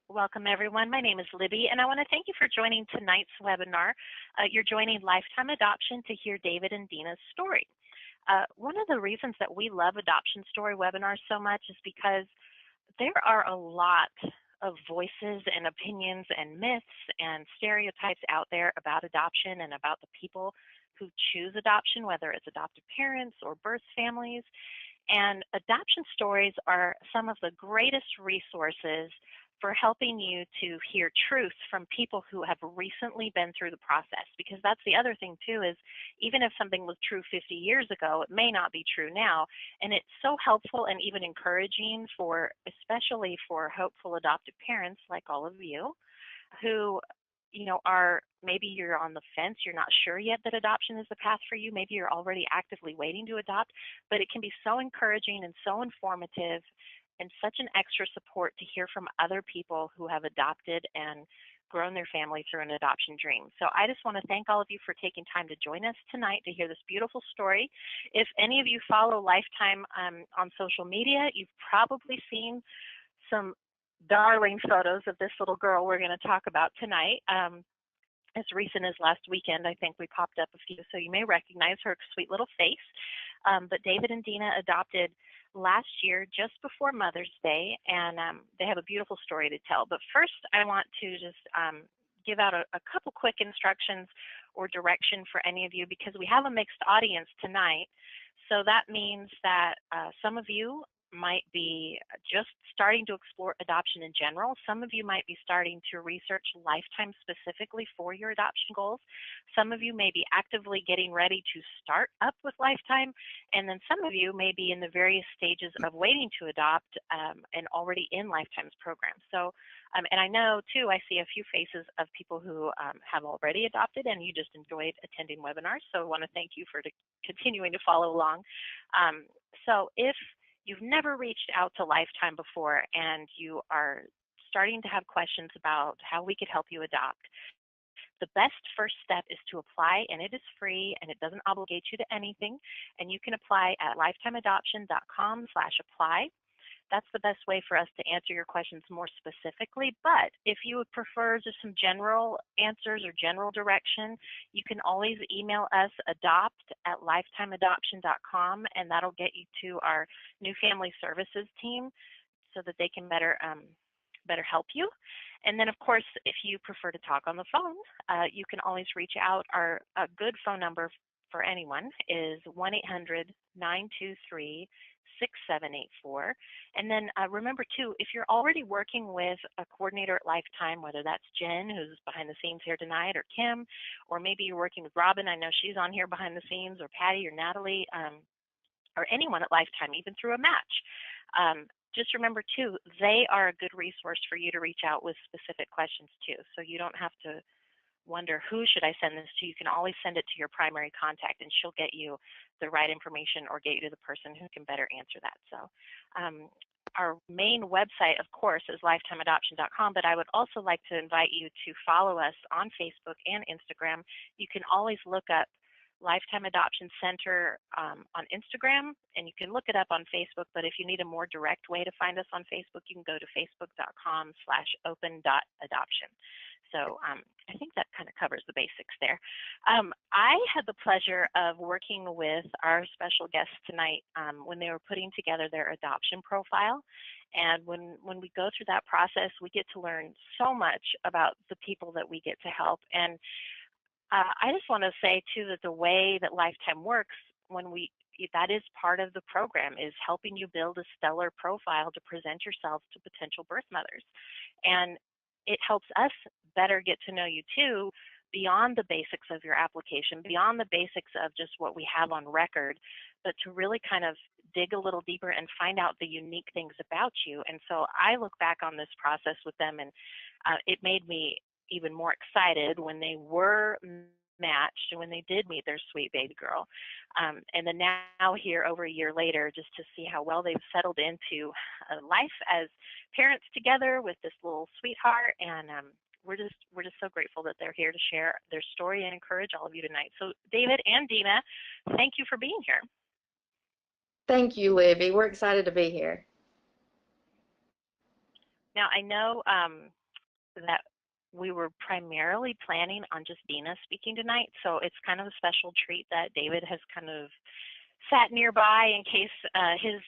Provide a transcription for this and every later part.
Welcome, everyone. My name is Libby, and I want to thank you for joining tonight's webinar. You're joining Lifetime Adoption to hear David and Deanna's story. One of the reasons that we love adoption story webinars so much is because there are a lot of voices and opinions and myths and stereotypes out there about adoption and about the people who choose adoption, whether it's adoptive parents or birth families. And adoption stories are some of the greatest resources for helping you to hear truth from people who have recently been through the process. Because that's the other thing too, is even if something was true 50 years ago, it may not be true now. And it's so helpful and even encouraging for, especially for hopeful adoptive parents like all of you, who are, maybe you're on the fence, you're not sure yet that adoption is the path for you, maybe you're already actively waiting to adopt, but it can be so encouraging and so informative and such an extra support to hear from other people who have adopted and grown their family through an adoption dream. So I just want to thank all of you for taking time to join us tonight to hear this beautiful story. If any of you follow Lifetime on social media, you've probably seen some darling photos of this little girl we're going to talk about tonight. As recent as last weekend, I think we popped up a few, so you may recognize her sweet little face. But David and Deanna adopted last year just before Mother's Day, and they have a beautiful story to tell. But first, I want to just give out a couple quick instructions or direction for any of you, because we have a mixed audience tonight. So that means that some of you might be just starting to explore adoption in general. Some of you might be starting to research Lifetime specifically for your adoption goals. Some of you may be actively getting ready to start up with Lifetime, and then some of you may be in the various stages of waiting to adopt and already in Lifetime's program. So, and I know too, I see a few faces of people who have already adopted and you just enjoyed attending webinars. So I want to thank you for continuing to follow along. So if you've never reached out to Lifetime before and you are starting to have questions about how we could help you adopt, the best first step is to apply, and it is free and it doesn't obligate you to anything. And you can apply at lifetimeadoption.com/apply. That's the best way for us to answer your questions more specifically. But if you would prefer just some general answers or general direction, you can always email us adopt@lifetimeadoption.com, and that'll get you to our new family services team so that they can better help you. And then, of course, if you prefer to talk on the phone, you can always reach out. A good phone number for anyone is 1-800-923-6784. And then remember too, if you're already working with a coordinator at Lifetime, whether that's Jen, who's behind the scenes here tonight, or Kim, or maybe you're working with Robin, I know she's on here behind the scenes, or Patty or Natalie, or anyone at Lifetime, even through a match. Just remember too, they are a good resource for you to reach out with specific questions too. So you don't have to wonder, who should I send this to? You can always send it to your primary contact and she'll get you the right information or get you to the person who can better answer that. So our main website, of course, is lifetimeadoption.com, but I would also like to invite you to follow us on Facebook and Instagram. You can always look up Lifetime Adoption Center on Instagram, and you can look it up on Facebook, but if you need a more direct way to find us on Facebook, you can go to facebook.com/open.adoption. So I think that kind of covers the basics there. I had the pleasure of working with our special guests tonight when they were putting together their adoption profile. And when we go through that process, we get to learn so much about the people that we get to help. And I just want to say too that the way that Lifetime works, that is part of the program, is helping you build a stellar profile to present yourselves to potential birth mothers. And it helps us better get to know you too, beyond the basics of your application, beyond the basics of just what we have on record, but to really kind of dig a little deeper and find out the unique things about you. And so I look back on this process with them, and it made me even more excited when they were matched and when they did meet their sweet baby girl. And then now here over a year later, just to see how well they've settled into life as parents together with this little sweetheart. And we're just so grateful that they're here to share their story and encourage all of you tonight. So David and Deanna, thank you for being here. Thank you, Libby. We're excited to be here. Now, I know that we were primarily planning on just Dina speaking tonight, so it's kind of a special treat that David has kind of sat nearby in case his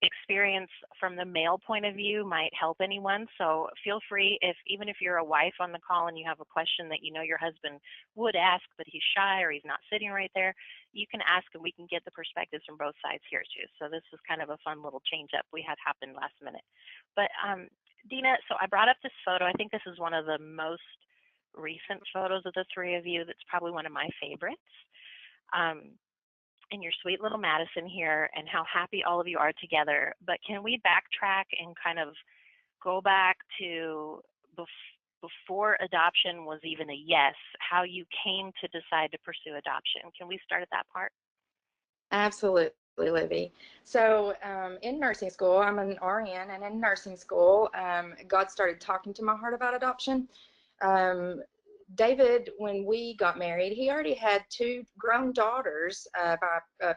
experience from the male point of view might help anyone. So feel free, if even if you're a wife on the call and you have a question that you know your husband would ask, but he's shy or he's not sitting right there, you can ask and we can get the perspectives from both sides here too. So this is kind of a fun little change up we had happen last minute. But Dina, so I brought up this photo. I think this is one of the most recent photos of the three of you. That's probably one of my favorites. And your sweet little Madison here and how happy all of you are together. But can we backtrack and kind of go back to before adoption was even a yes, how you came to decide to pursue adoption? Can we start at that part? Absolutely, Libby. So in nursing school, I'm an RN, and in nursing school, God started talking to my heart about adoption. David, when we got married, he already had two grown daughters by a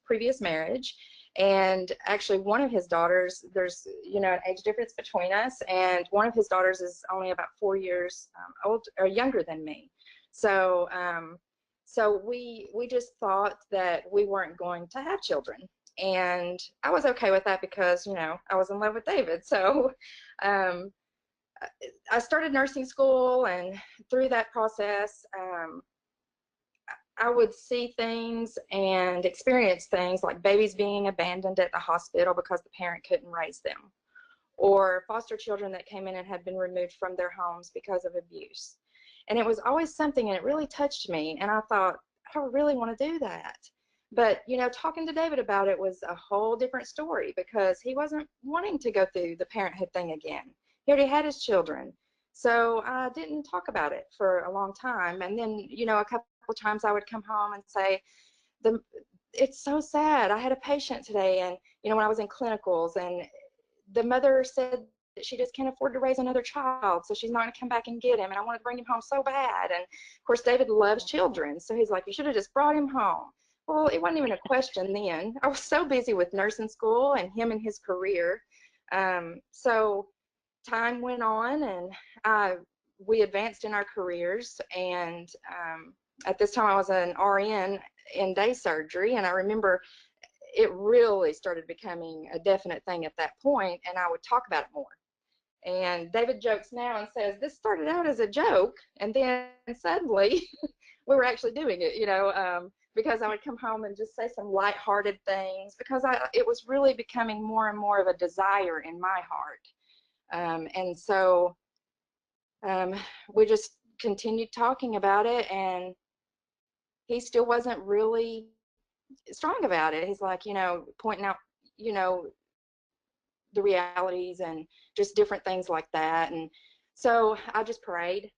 previous marriage. And actually, one of his daughters, there's an age difference between us, and one of his daughters is only about 4 years old or younger than me. So so we just thought that we weren't going to have children, and I was okay with that because I was in love with David. So I started nursing school, and through that process, I would see things and experience things like babies being abandoned at the hospital because the parent couldn't raise them, or foster children that came in and had been removed from their homes because of abuse. And it was always something, and it really touched me, and I thought, I don't really want to do that. But, talking to David about it was a whole different story because he wasn't wanting to go through the parenthood thing again. He already had his children. So I didn't talk about it for a long time. And then, a couple of times I would come home and say, it's so sad. I had a patient today, and, when I was in clinicals, and the mother said that she just can't afford to raise another child, so she's not going to come back and get him, and I wanted to bring him home so bad. And of course, David loves children, so he's like, you should have just brought him home. Well, it wasn't even a question then. I was so busy with nursing school and him and his career. So time went on, and we advanced in our careers, and at this time I was an RN in day surgery, and I remember it really started becoming a definite thing at that point, and I would talk about it more. And David jokes now and says, this started out as a joke, and then suddenly we were actually doing it, because I would come home and just say some lighthearted things, because it was really becoming more and more of a desire in my heart. And so we just continued talking about it, and he still wasn't really strong about it. He's like, pointing out, the realities and just different things like that. And so I just prayed,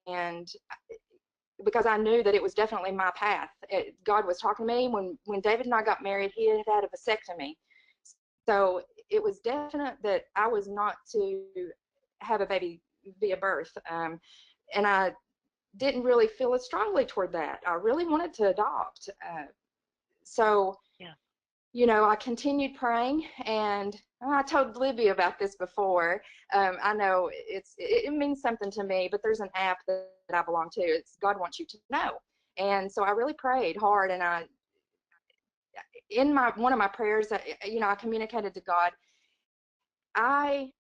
and because I knew that it was definitely my path. God was talking to me. When David and I got married, he had had a vasectomy. So it was definite that I was not to have a baby via birth. And I didn't really feel as strongly toward that. I really wanted to adopt. So, yeah. I continued praying, and I told Libby about this before. I know it means something to me, but there's an app that I belong to. It's God Wants You to Know. And so I really prayed hard, and in one of my prayers, I communicated to God,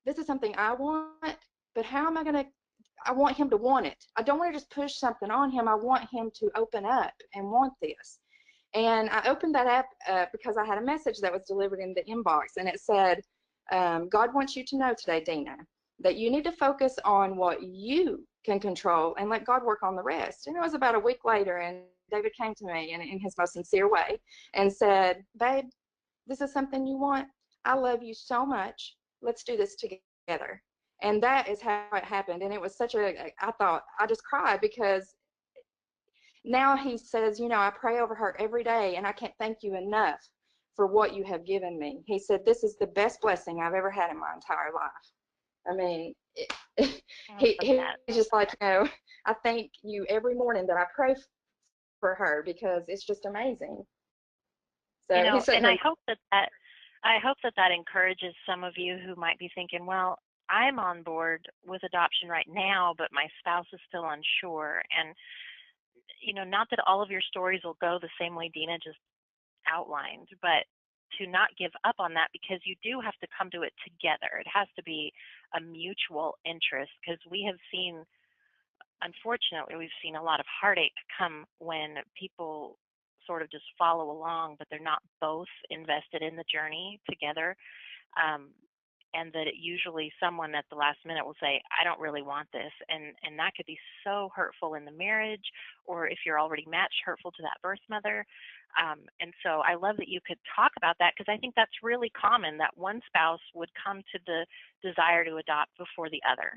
this is something I want, but how am I going to, I want him to want it. I don't want to just push something on him. I want him to open up and want this. And I opened that app because I had a message that was delivered in the inbox, and it said, God wants you to know today, Deanna, that you need to focus on what you can control and let God work on the rest. And it was about a week later, and David came to me in his most sincere way and said, babe, this is something you want. I love you so much. Let's do this together. And that is how it happened. And it was I thought, I just cried because now he says, I pray over her every day, and I can't thank you enough for what you have given me. He said, this is the best blessing I've ever had in my entire life. I mean, he's just like, I thank you every morning that I pray for her because it's just amazing. So And I hope that encourages some of you who might be thinking, well, I'm on board with adoption right now, but my spouse is still unsure. And, not that all of your stories will go the same way Deanna just outlined, but to not give up on that, because you do have to come to it together. It has to be a mutual interest, because we have seen, unfortunately, we've seen a lot of heartache come when people sort of just follow along, but they're not both invested in the journey together. Um, and that usually someone at the last minute will say, I don't really want this. And that could be so hurtful in the marriage, or if you're already matched, hurtful to that birth mother. And so I love that you could talk about that, because I think that's really common, that one spouse would come to the desire to adopt before the other.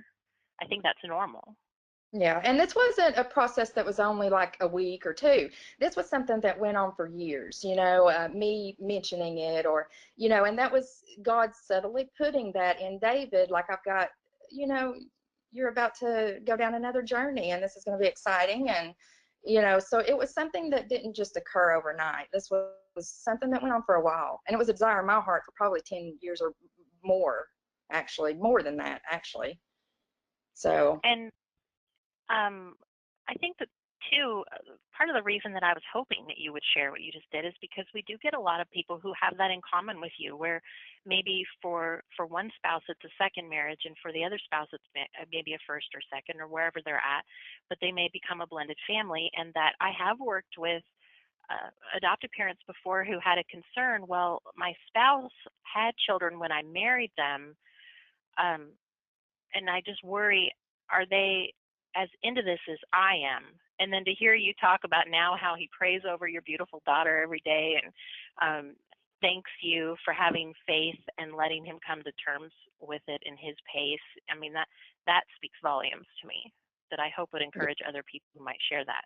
I think that's normal. Yeah, and this wasn't a process that was only like a week or two. This was something that went on for years, me mentioning it, or, and that was God subtly putting that in David, like, I've got, you know, you're about to go down another journey and this is going to be exciting. And, so it was something that didn't just occur overnight. This was something that went on for a while. And it was a desire in my heart for probably 10 years or more, actually, more than that, actually. So. And I think that too, part of the reason that I was hoping that you would share what you just did is because we do get a lot of people who have that in common with you, where maybe for one spouse it's a second marriage, and for the other spouse it's maybe a first or second or wherever they're at, but they may become a blended family. And that I have worked with adoptive parents before who had a concern. Well, my spouse had children when I married them, um, and I just worry, are they as into this as I am? And then to hear you talk about now how he prays over your beautiful daughter every day, and thanks you for having faith and letting him come to terms with it in his pace. I mean, that speaks volumes to me, that I hope would encourage other people who might share that.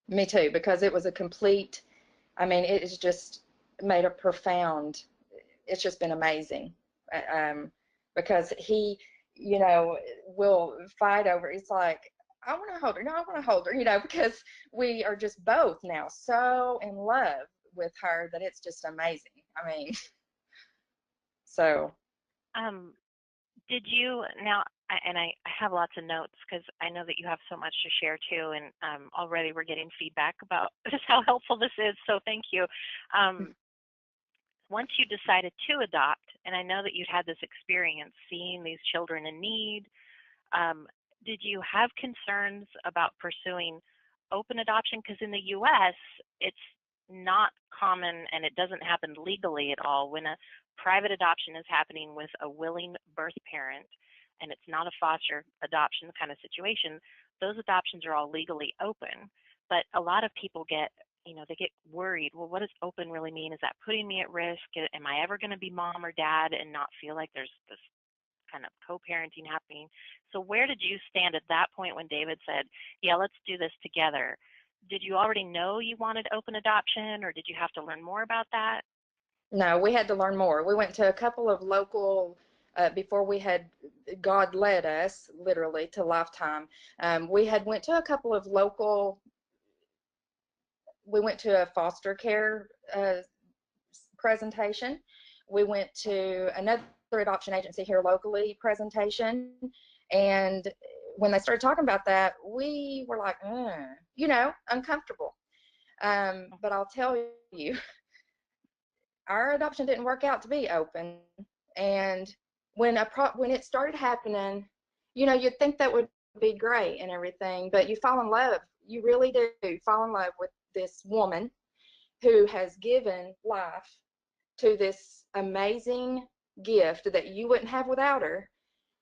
Me too, because it was a complete, it is just made a profound, it's just been amazing. Because he, will fight over, it's like, I want to hold her, no, I want to hold her, because we are just both now so in love with her that it's just amazing. So. Um, did you now? And I have lots of notes, because I know that you have so much to share too, and already we're getting feedback about just how helpful this is. So thank you. Um, Once you decided to adopt, and I know that you'd had this experience seeing these children in need, um, did you have concerns about pursuing open adoption? Because in the U.S., it's not common, and it doesn't happen legally at all. When a private adoption is happening with a willing birth parent, and it's not a foster adoption kind of situation, those adoptions are all legally open. But a lot of people get, they get worried. Well, what does open really mean? Is that putting me at risk? Am I ever going to be mom or dad and not feel like there's this kind of co-parenting happening? So where did you stand at that point when David said, yeah, let's do this together? Did you already know you wanted open adoption, or did you have to learn more about that? No, we had to learn more. We went to a couple of local, before we had, God led us literally to Lifetime. We had went to a couple of local, we went to a foster care presentation. We went to another adoption agency here locally presentation. And when they started talking about that, we were like, uncomfortable. But I'll tell you, our adoption didn't work out to be open. And when it started happening, you'd think that would be great and everything, but you fall in love. You really do fall in love with this woman who has given life to this amazing gift that you wouldn't have without her.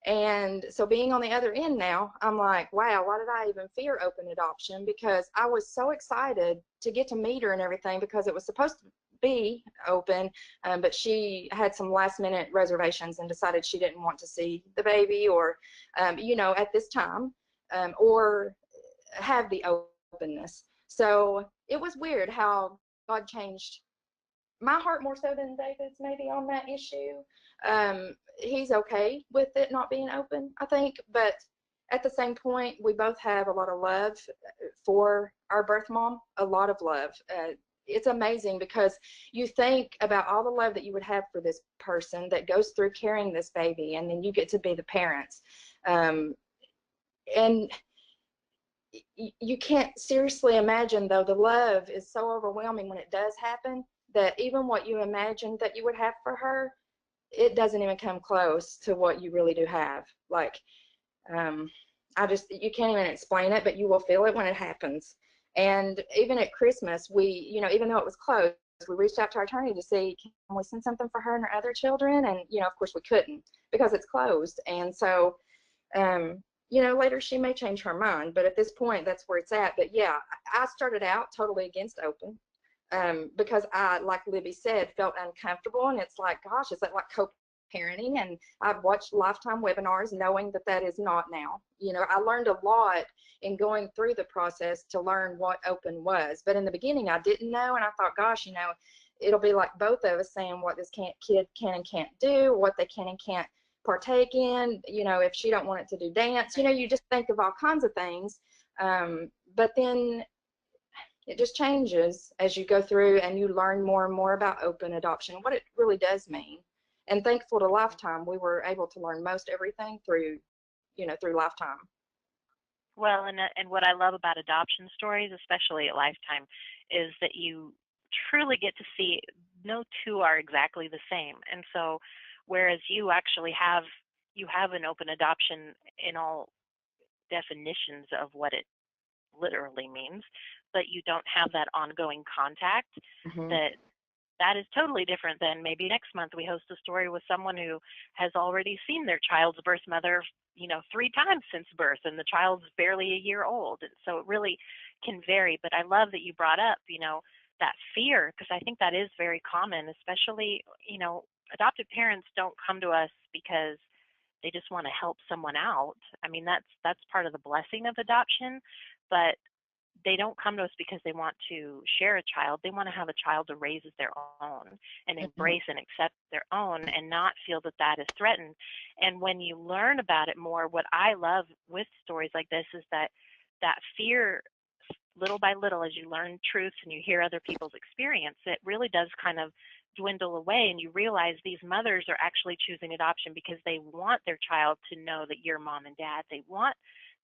And so being on the other end now, I'm like, wow, why did I even fear open adoption? Because I was so excited to get to meet her and everything, because it was supposed to be open, but she had some last minute reservations and decided she didn't want to see the baby, or, at this time, or have the openness. So it was weird how God changed my heart more so than David's maybe on that issue. He's okay with it not being open, I think, but at the same point, we both have a lot of love for our birth mom, a lot of love. it's amazing, because you think about all the love that you would have for this person that goes through carrying this baby, and then you get to be the parents. And you can't seriously imagine, though, the love is so overwhelming when it does happen, that even what you imagined that you would have for her, it doesn't even come close to what you really do have. Like, you can't even explain it, but you will feel it when it happens. And even at Christmas, even though it was closed, we reached out to our attorney to see, can we send something for her and her other children? And, of course we couldn't, because it's closed. And so, later she may change her mind, but at this point, that's where it's at. But yeah, I started out totally against open, because I, like Libby said, felt uncomfortable. And it's like, gosh, is that like co-parenting? And I've watched Lifetime webinars knowing that that is not now. I learned a lot in going through the process to learn what open was. But in the beginning, I didn't know. And I thought, gosh, it'll be like both of us saying what this kid can and can't do, what they can and can't partake in, if she don't want it to do dance, you just think of all kinds of things. But then it just changes as you go through and you learn more and more about open adoption, what it really does mean. And thankful to Lifetime, we were able to learn most everything through Lifetime. Well, and what I love about adoption stories, especially at Lifetime, is that you truly get to see no two are exactly the same. And so, whereas you actually have an open adoption in all definitions of what it literally means, but you don't have that ongoing contact, Mm-hmm. that is totally different than maybe next month we host a story with someone who has already seen their child's birth mother, 3 times since birth, and the child's barely a year old. And so it really can vary. But I love that you brought up, that fear, because I think that is very common, especially, adopted parents don't come to us because they just want to help someone out. I mean, that's part of the blessing of adoption, but they don't come to us because they want to share a child. They want to have a child to raise as their own and embrace and accept their own and not feel that that is threatened. And when you learn about it more, what I love with stories like this is that fear, little by little, as you learn truths and you hear other people's experience, it really does kind of dwindle away, and you realize these mothers are actually choosing adoption because they want their child to know that you're mom and dad. They want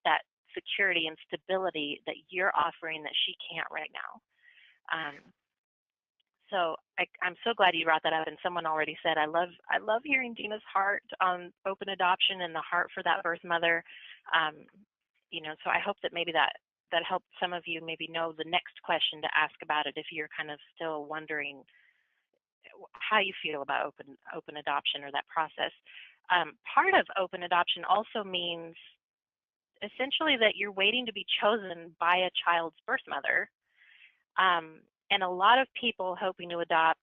that security and stability that you're offering that she can't right now. So I'm so glad you brought that up. And someone already said, I love hearing Deanna's heart on open adoption and the heart for that birth mother. So I hope that maybe that helped some of you maybe know the next question to ask about it if you're kind of still wondering how you feel about open adoption or that process. Part of open adoption also means essentially that you're waiting to be chosen by a child's birth mother. And a lot of people hoping to adopt,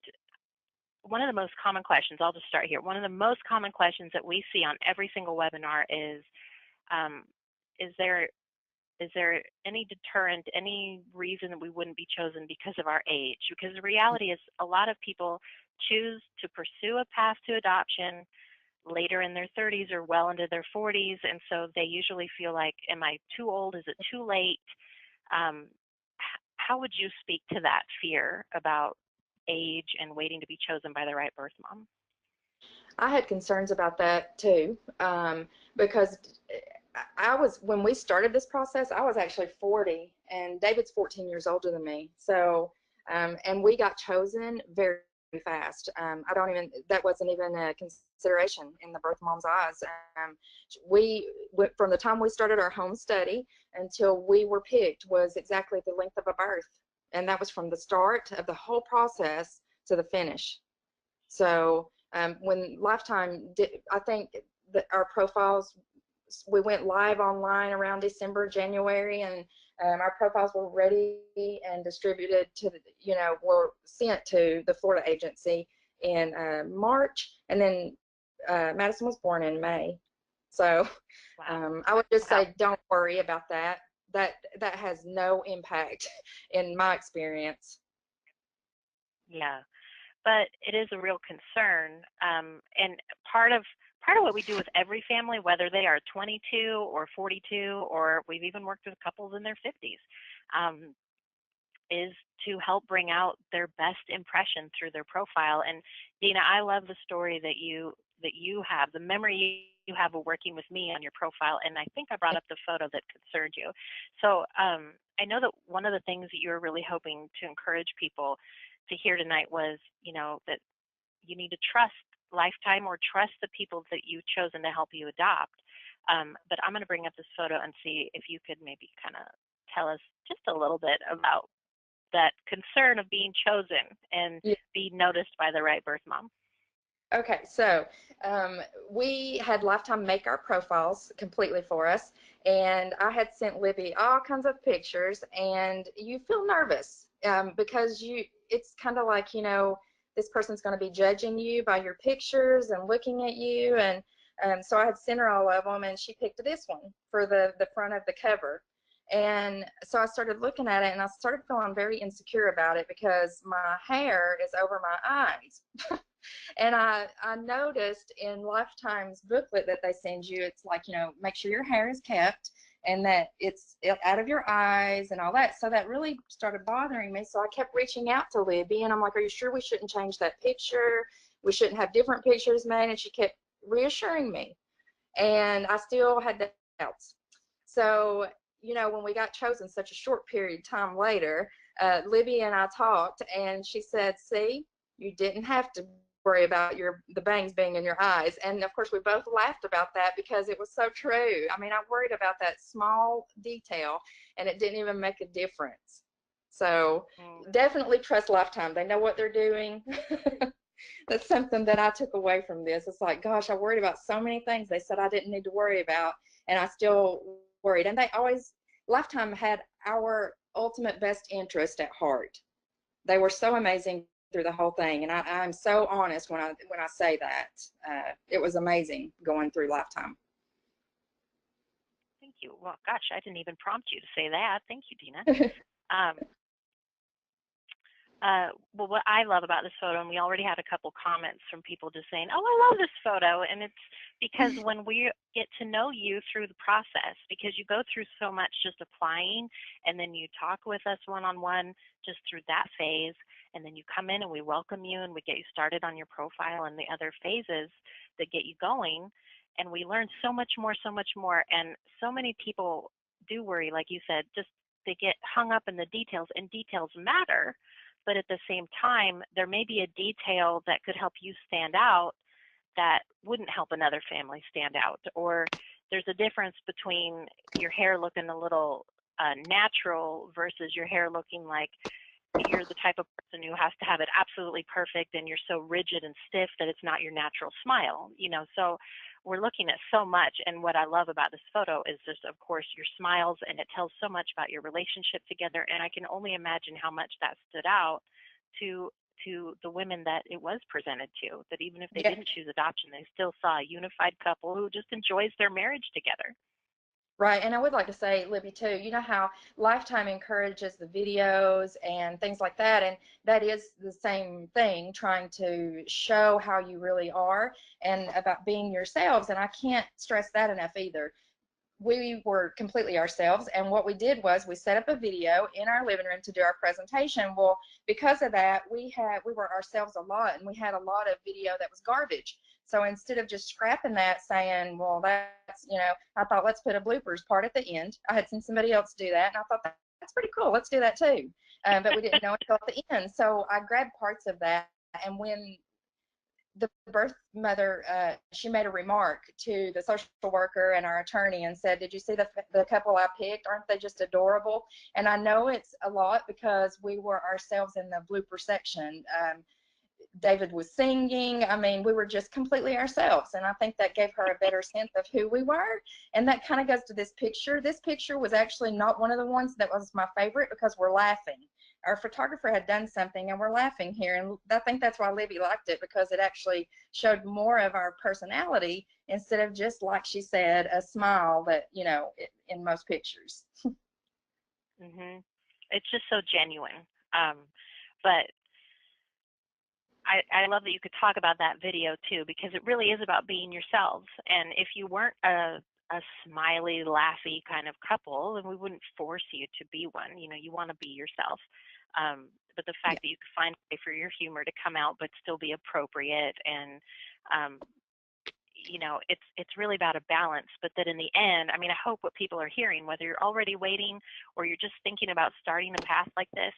one of the most common questions, I'll just start here, one of the most common questions that we see on every single webinar is there any deterrent, any reason that we wouldn't be chosen because of our age? Because the reality is a lot of people choose to pursue a path to adoption later in their 30s or well into their 40s, and so they usually feel like, am I too old? Is it too late? How would you speak to that fear about age and waiting to be chosen by the right birth mom? I had concerns about that too, because when we started this process, I was actually 40, and David's 14 years older than me. So, and we got chosen very fast. That wasn't even a consideration in the birth mom's eyes. From the time we started our home study until we were picked was exactly the length of a birth. And that was from the start of the whole process to the finish. So, when Lifetime did, I think that our profiles, we went live online around December, January, and our profiles were ready and distributed were sent to the Florida agency in March, and then Madison was born in May. So wow. I would just say, don't worry about that. That has no impact in my experience. Yeah. But it is a real concern, and part of what we do with every family, whether they are 22 or 42, or we've even worked with couples in their 50s, is to help bring out their best impression through their profile. And Deanna, I love the story that you have, the memory you have of working with me on your profile, and I think I brought up the photo that concerned you. So I know that one of the things that you were really hoping to encourage people to hear tonight was, that you need to trust Lifetime or trust the people that you've chosen to help you adopt. But I'm going to bring up this photo and see if you could maybe kind of tell us just a little bit about that concern of being chosen and Yeah. be noticed by the right birth mom. Okay, so we had Lifetime make our profiles completely for us, and I had sent Libby all kinds of pictures, and you feel nervous because it's kind of like, this person's going to be judging you by your pictures and looking at you, and so I had sent her all of them, and she picked this one for the front of the cover. And so I started looking at it, and I started feeling very insecure about it because my hair is over my eyes. And I noticed in Lifetime's booklet that they send you, it's like, make sure your hair is kept and that it's out of your eyes and all that. So that really started bothering me. So I kept reaching out to Libby, and I'm like, are you sure we shouldn't change that picture? We shouldn't have different pictures made? And she kept reassuring me. And I still had doubts. So, when we got chosen such a short period of time later, Libby and I talked, and she said, see, you didn't have to worry about the bangs being in your eyes. And of course we both laughed about that because it was so true. I mean, I worried about that small detail and it didn't even make a difference. So definitely trust Lifetime. They know what they're doing. That's something that I took away from this. It's like, gosh, I worried about so many things they said I didn't need to worry about, and I still worried. And Lifetime had our ultimate best interest at heart. They were so amazing through the whole thing, and I'm so honest when I say that. It was amazing going through Lifetime. Thank you. Well, gosh, I didn't even prompt you to say that. Thank you, Deanna. Um, well, what I love about this photo, and we already had a couple comments from people just saying, oh, I love this photo. And it's because when we get to know you through the process, because you go through so much just applying, and then you talk with us one-on-one just through that phase, and then you come in and we welcome you and we get you started on your profile and the other phases that get you going. And we learn so much more, so much more. And so many people do worry, like you said, just they get hung up in the details, and details matter. But at the same time, there may be a detail that could help you stand out that wouldn't help another family stand out. Or there's a difference between your hair looking a little natural versus your hair looking like you're the type of person who has to have it absolutely perfect and you're so rigid and stiff that it's not your natural smile, So we're looking at so much, and what I love about this photo is just, of course, your smiles, and it tells so much about your relationship together, and I can only imagine how much that stood out to the women that it was presented to, that even if they didn't choose adoption, they still saw a unified couple who just enjoys their marriage together. Right, and I would like to say, Libby, too, you know how Lifetime encourages the videos and things like that, and that is the same thing, trying to show how you really are and about being yourselves, and I can't stress that enough either. We were completely ourselves, and what we did was we set up a video in our living room to do our presentation. Well, because of that, we were ourselves a lot, and we had a lot of video that was garbage. So instead of just scrapping that, saying, well, that's, I thought, let's put a bloopers part at the end. I had seen somebody else do that, and I thought, that's pretty cool, let's do that too. But we didn't know until at the end. So I grabbed parts of that, and when the birth mother, she made a remark to the social worker and our attorney and said, did you see the couple I picked? Aren't they just adorable? And I know it's a lot because we were ourselves in the blooper section. David was singing. I mean, we were just completely ourselves, and I think that gave her a better sense of who we were. And that kind of goes to this picture. This picture was actually not one of the ones that was my favorite because we're laughing. Our photographer had done something, and we're laughing here, and I think that's why Libby liked it, because it actually showed more of our personality instead of just, like she said, a smile that, in most pictures. It's just so genuine. But I love that you could talk about that video too, because it really is about being yourselves. And if you weren't a smiley, laughy kind of couple, then we wouldn't force you to be one. You want to be yourself. But the Yeah. fact that you could find a way for your humor to come out but still be appropriate, and um, it's really about a balance. But that in the end, I mean, I hope what people are hearing, whether you're already waiting or you're just thinking about starting a path like this,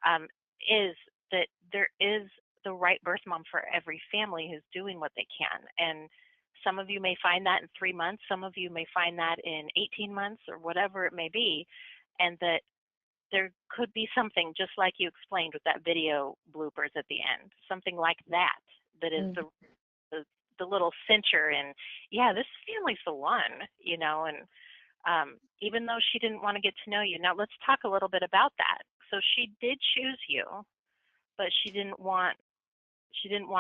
um, is that there is the right birth mom for every family who's doing what they can. And some of you may find that in 3 months, some of you may find that in 18 months or whatever it may be, and that there could be something just like you explained with that video bloopers at the end, something like that, that is Mm. the, the little cincher, and yeah, this family's the one, and even though she didn't want to get to know you. Now let's talk a little bit about that. So she did choose you, but she didn't want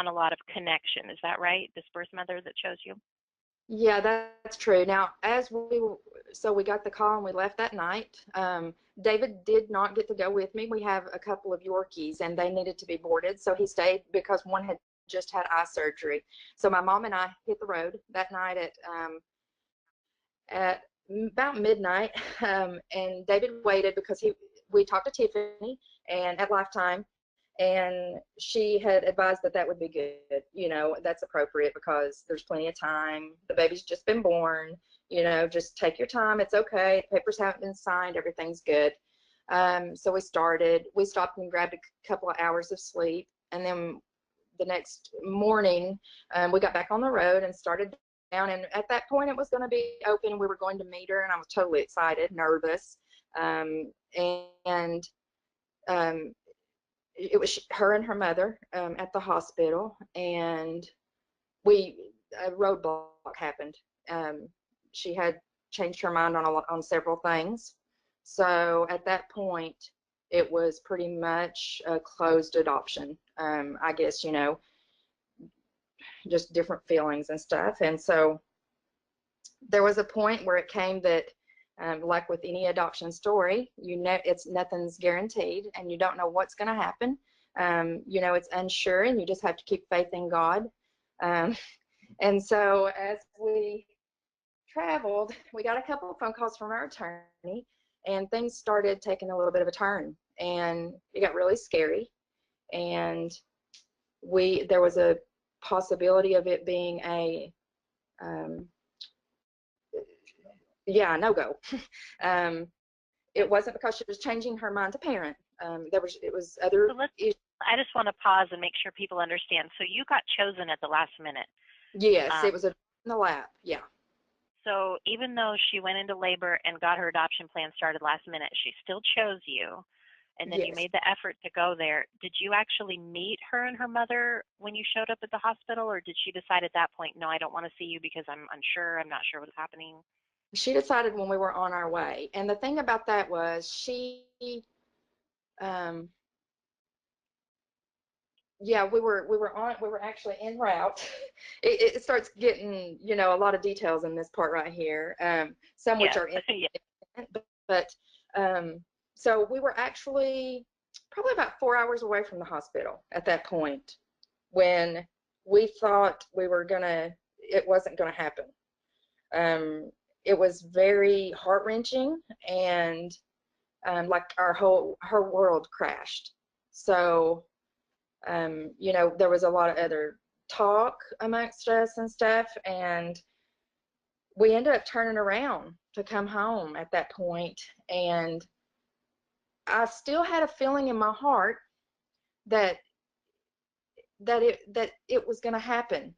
a lot of connection. Is that right? This birth mother that chose you? Yeah, that's true. Now, so we got the call and we left that night. David did not get to go with me. We have a couple of Yorkies and they needed to be boarded, so he stayed because one had just had eye surgery. So my mom and I hit the road that night at about midnight, and David waited because we talked to Tiffany and at Lifetime, and she had advised that that would be good. That's appropriate because there's plenty of time. The baby's just been born. Just take your time. It's okay. The papers haven't been signed. Everything's good. So we stopped and grabbed a couple of hours of sleep, and then the next morning, we got back on the road and started down. And at that point, it was going to be open. We were going to meet her, and I was totally excited, nervous. And um, it was her and her mother at the hospital, and a roadblock happened. She had changed her mind on several things. So at that point, it was pretty much a closed adoption. I guess, just different feelings and stuff. And so there was a point where it came that, like with any adoption story, nothing's guaranteed, and you don't know what's going to happen. It's unsure, and you just have to keep faith in God. Um, and so as we traveled, we got a couple of phone calls from our attorney, and things started taking a little bit of a turn, and it got really scary. And there was a possibility of it being um, no go. um, it wasn't because she was changing her mind to parent. It was other So issues. I just want to pause and make sure people understand. So you got chosen at the last minute. Yes, it Um, was in the lap. Yeah. so even though she went into labor and got her adoption plan started last minute, she still chose you. And then you Yes. made the effort to go there. Did you actually meet her and her mother when you showed up at the hospital, or did she decide at that point, no, I don't want to see you because I'm unsure, I'm not sure what's happening? She decided when we were on our way. And the thing about that was um, yeah, we were actually en route. It starts getting, a lot of details in this part right here. Some which Yes. are in, Yeah. but so we were actually probably about 4 hours away from the hospital at that point when we thought it wasn't gonna happen. Um, it was very heart-wrenching, and like her world crashed. So there was a lot of other talk amongst us and stuff, and we ended up turning around to come home at that point. And I still had a feeling in my heart that it was going to happen,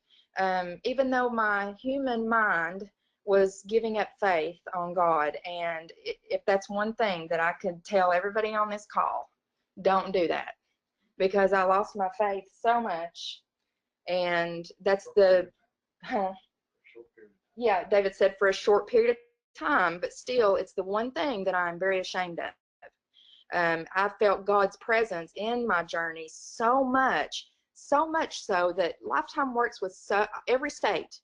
even though my human mind was giving up faith on God. And if that's one thing that I could tell everybody on this call, don't do that, because I lost my faith so much. And that's huh, yeah, David said for a short period of time, but still, it's the one thing that I'm very ashamed of. I felt God's presence in my journey so much so that Lifetime works with every state.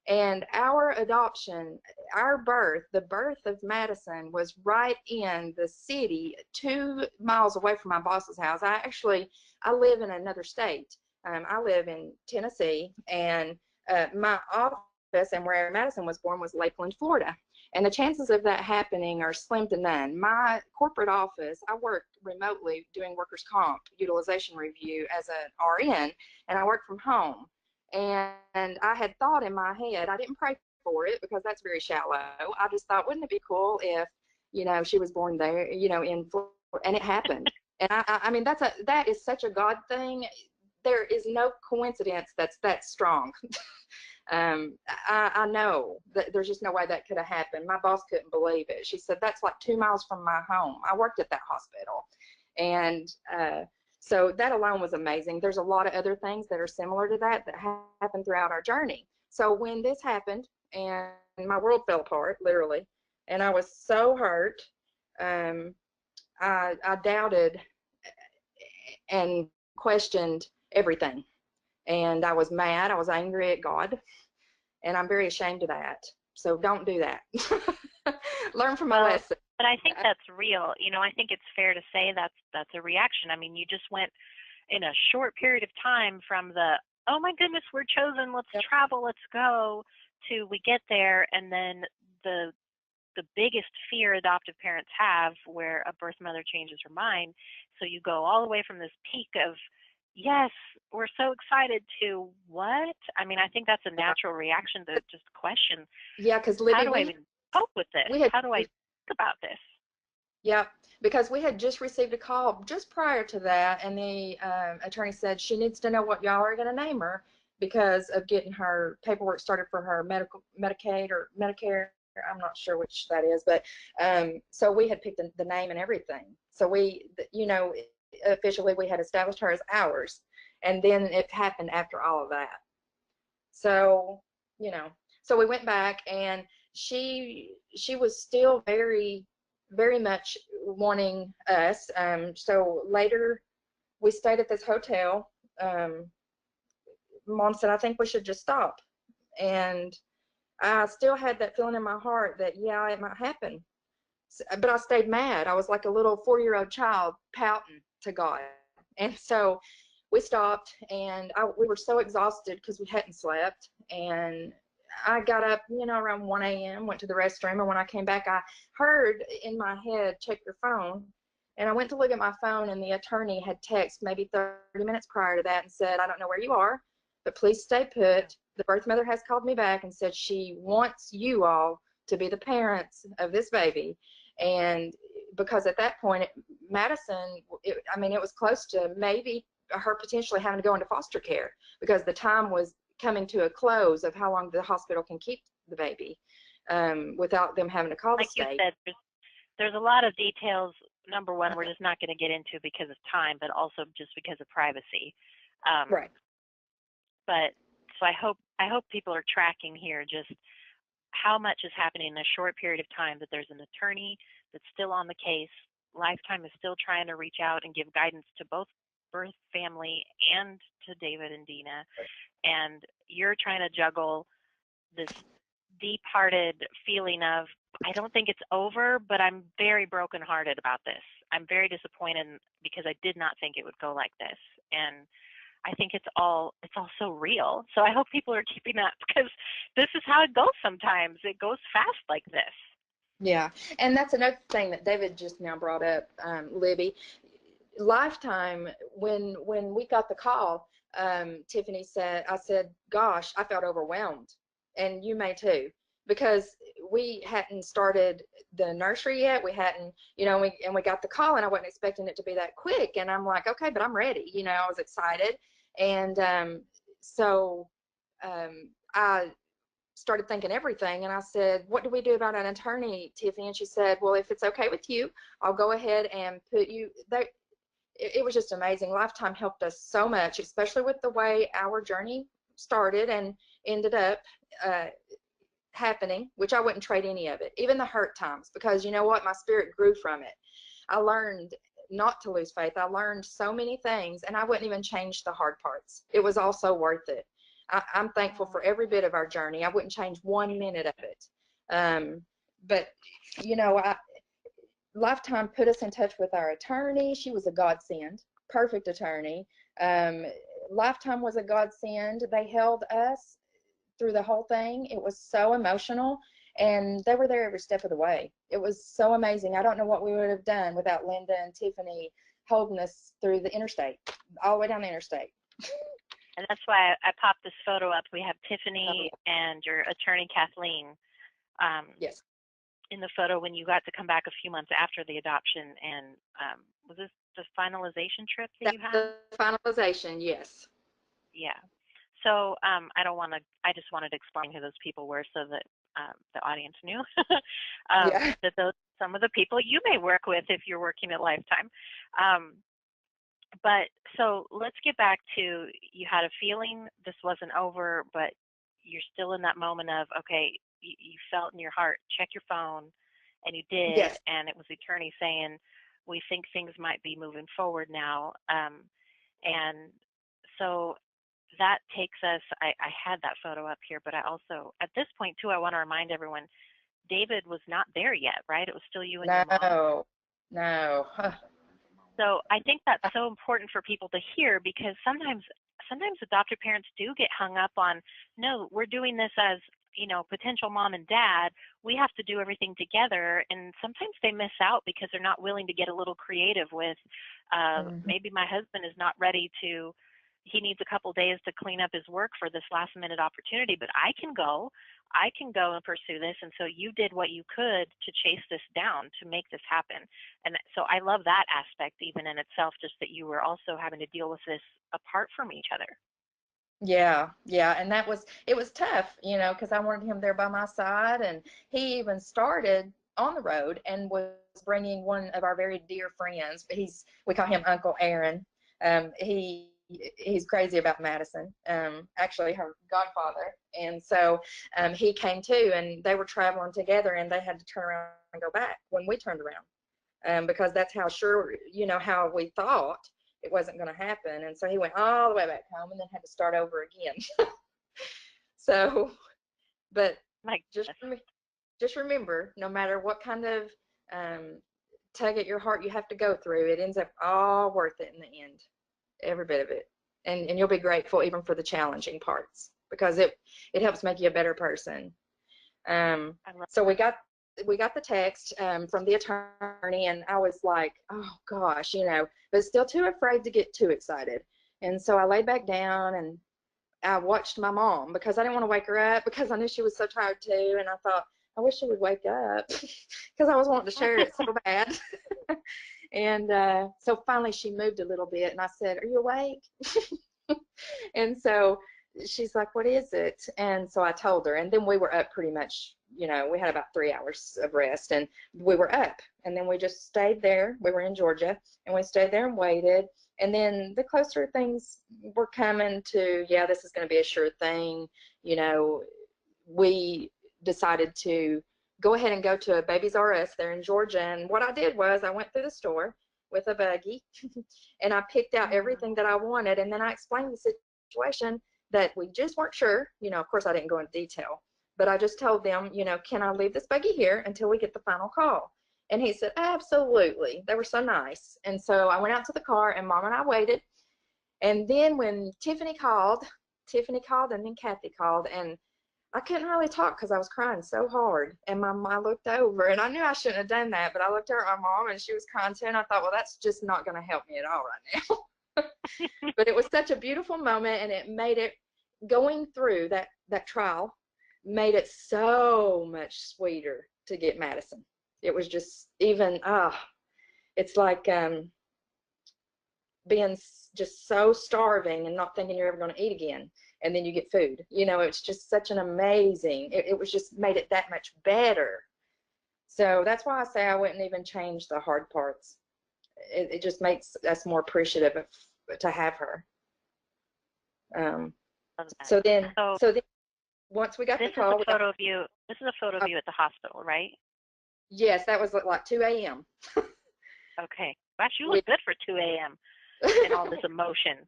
And our adoption, the birth of Madison was right in the city, 2 miles away from my boss's house. I live in another state. I live in Tennessee, and my and where Madison was born was Lakeland, Florida. And the chances of that happening are slim to none. My corporate office, I worked remotely doing workers' comp utilization review as an RN, and I worked from home. And I had thought in my head, I didn't pray for it because that's very shallow. I just thought, wouldn't it be cool if, she was born there, in Florida, and it happened. And I mean, that is such a God thing. There is no coincidence that's that strong. I know that there's just no way that could have happened. My boss couldn't believe it. She said, that's like 2 miles from my home. I worked at that hospital. And so that alone was amazing. There's a lot of other things that are similar to that happened throughout our journey. So when this happened and my world fell apart, literally, and I was so hurt, I doubted and questioned everything. And I was mad. I was angry at God. And I'm very ashamed of that. So don't do that. Learn from my lesson. But I think that's real. I think it's fair to say that's a reaction. I mean, you just went in a short period of time from the, oh my goodness, we're chosen, let's travel, let's go, to we get there, and then the biggest fear adoptive parents have, where a birth mother changes her mind. So you go all the way from this peak of, yes, we're so excited, to what? I mean, I think that's a natural reaction to just question. Yeah, because how do I even cope with this? How do I think about this? Yeah, because we had just received a call just prior to that, and the attorney said she needs to know what y'all are going to name her because of getting her paperwork started for her Medicaid or Medicare. I'm not sure which that is, but so we had picked the name and everything. So we, officially we had established her as ours, and then it happened after all of that. So, so we went back, and she was still very, very much wanting us. So later we stayed at this hotel. Mom said, I think we should just stop. And I still had that feeling in my heart that, yeah, it might happen. But I stayed mad. I was like a little 4-year-old child pouting to God. And so we stopped, and we were so exhausted because we hadn't slept. And I got up, around 1 a.m., went to the restroom. And when I came back, I heard in my head, check your phone. And I went to look at my phone, and the attorney had texted maybe 30 minutes prior to that and said, I don't know where you are, but please stay put. The birth mother has called me back and said she wants you all to be the parents of this baby. And because at that point, Madison, it was close to maybe her potentially having to go into foster care, because the time was coming to a close of how long the hospital can keep the baby without them having to call the state. Like you said, there's a lot of details. Number one, we're just not going to get into because of time, but also just because of privacy. Right. But so I hope people are tracking here just how much is happening in a short period of time, that there's an attorney that's still on the case. Lifetime is still trying to reach out and give guidance to both birth family and to David and Deanna. And you're trying to juggle this deep-hearted feeling of, I don't think it's over, but I'm very brokenhearted about this. I'm very disappointed because I did not think it would go like this. And I think it's all so real. So I hope people are keeping up, because this is how it goes sometimes. It goes fast like this. Yeah, and that's another thing that David just now brought up, Libby. Lifetime, when we got the call, Tiffany said, I said, gosh, I felt overwhelmed. And you may too, because we hadn't started the nursery yet. We hadn't, and we got the call, and I wasn't expecting it to be that quick. And I'm like, okay, but I'm ready. I was excited. And so I started thinking everything, and I said, what do we do about an attorney, Tiffany? And she said, well, if it's okay with you, I'll go ahead and put you there. It was just amazing. Lifetime helped us so much, especially with the way our journey started and ended up happening, which I wouldn't trade any of it, even the hurt times, because you know what? My spirit grew from it. I learned not to lose faith. I learned so many things, and I wouldn't even change the hard parts. It was all so worth it. I'm thankful for every bit of our journey. I wouldn't change 1 minute of it. But, Lifetime put us in touch with our attorney. She was a godsend, perfect attorney. Lifetime was a godsend. They held us through the whole thing. It was so emotional, and they were there every step of the way. It was so amazing. I don't know what we would have done without Linda and Tiffany holding us through the interstate, all the way down the interstate. And that's why I popped this photo up. We have Tiffany and your attorney, Kathleen, yes, in the photo when you got to come back a few months after the adoption. And was this the finalization trip that you had? The finalization, yes. Yeah. So I just wanted to explain who those people were so that the audience knew that those some of the people you may work with if you're working at Lifetime. But so let's get back to, you had a feeling this wasn't over, but you're still in that moment of, okay, you felt in your heart, check your phone, and you did, yes. And it was the attorney saying, we think things might be moving forward now. And so that takes us, I had that photo up here, but I also, at this point too, I want to remind everyone, David was not there yet, right? It was still you and your mom. No. So I think that's so important for people to hear, because sometimes adoptive parents do get hung up on, no, we're doing this as, potential mom and dad. We have to do everything together, and sometimes they miss out because they're not willing to get a little creative with, maybe my husband is not ready to, he needs a couple days to clean up his work for this last minute opportunity, but I can go and pursue this. And so you did what you could to chase this down, to make this happen. And so I love that aspect even in itself, just that you were also having to deal with this apart from each other. Yeah, and it was tough, because I wanted him there by my side, and he even started on the road and was bringing one of our very dear friends. We call him Uncle Aaron. He's crazy about Madison, actually her godfather, and so he came too, and they were traveling together, and they had to turn around and go back when we turned around, because that's how sure, how we thought it wasn't going to happen. And so he went all the way back home and then had to start over again. So, but just remember, no matter what kind of tug at your heart you have to go through, it ends up all worth it in the end, every bit of it. And you'll be grateful even for the challenging parts, because it helps make you a better person. So we got the text from the attorney, and I was like, oh gosh, but still too afraid to get too excited. And so I laid back down and I watched my mom, because I didn't want to wake her up, because I knew she was so tired too. And I thought, I wish she would wake up, because I was wanting to share it so bad. And so finally she moved a little bit, and I said, are you awake? And so she's like, what is it? And so I told her, and then we were up pretty much, we had about 3 hours of rest, and we were up, and then we just stayed there. We were in Georgia, and we stayed there and waited. And then the closer things were coming to, yeah, this is going to be a sure thing, we decided to go ahead and go to a Babies R Us there in Georgia. And what I did was I went through the store with a buggy and I picked out everything that I wanted, and then I explained the situation, that we just weren't sure. Of course I didn't go into detail, but I just told them, can I leave this buggy here until we get the final call? And he said, absolutely. They were so nice. And so I went out to the car, and Mom and I waited. And then when Tiffany called, and then Kathy called, and I couldn't really talk because I was crying so hard. And I looked over, and I knew I shouldn't have done that, but I looked over at my mom, and she was crying too, and I thought, well, that's just not going to help me at all right now. But it was such a beautiful moment, and it made it, going through that trial, made it so much sweeter to get Madison. It was just even, it's like being just so starving and not thinking you're ever going to eat again, and then you get food. It's just such an amazing, it was just made it that much better. So that's why I say I wouldn't even change the hard parts. It just makes us more appreciative to have her. So then once we got the call, this is a photo of you at the hospital, right? Yes, that was like 2 a.m. Okay. Gosh, you look good for 2 a.m. and all this emotion.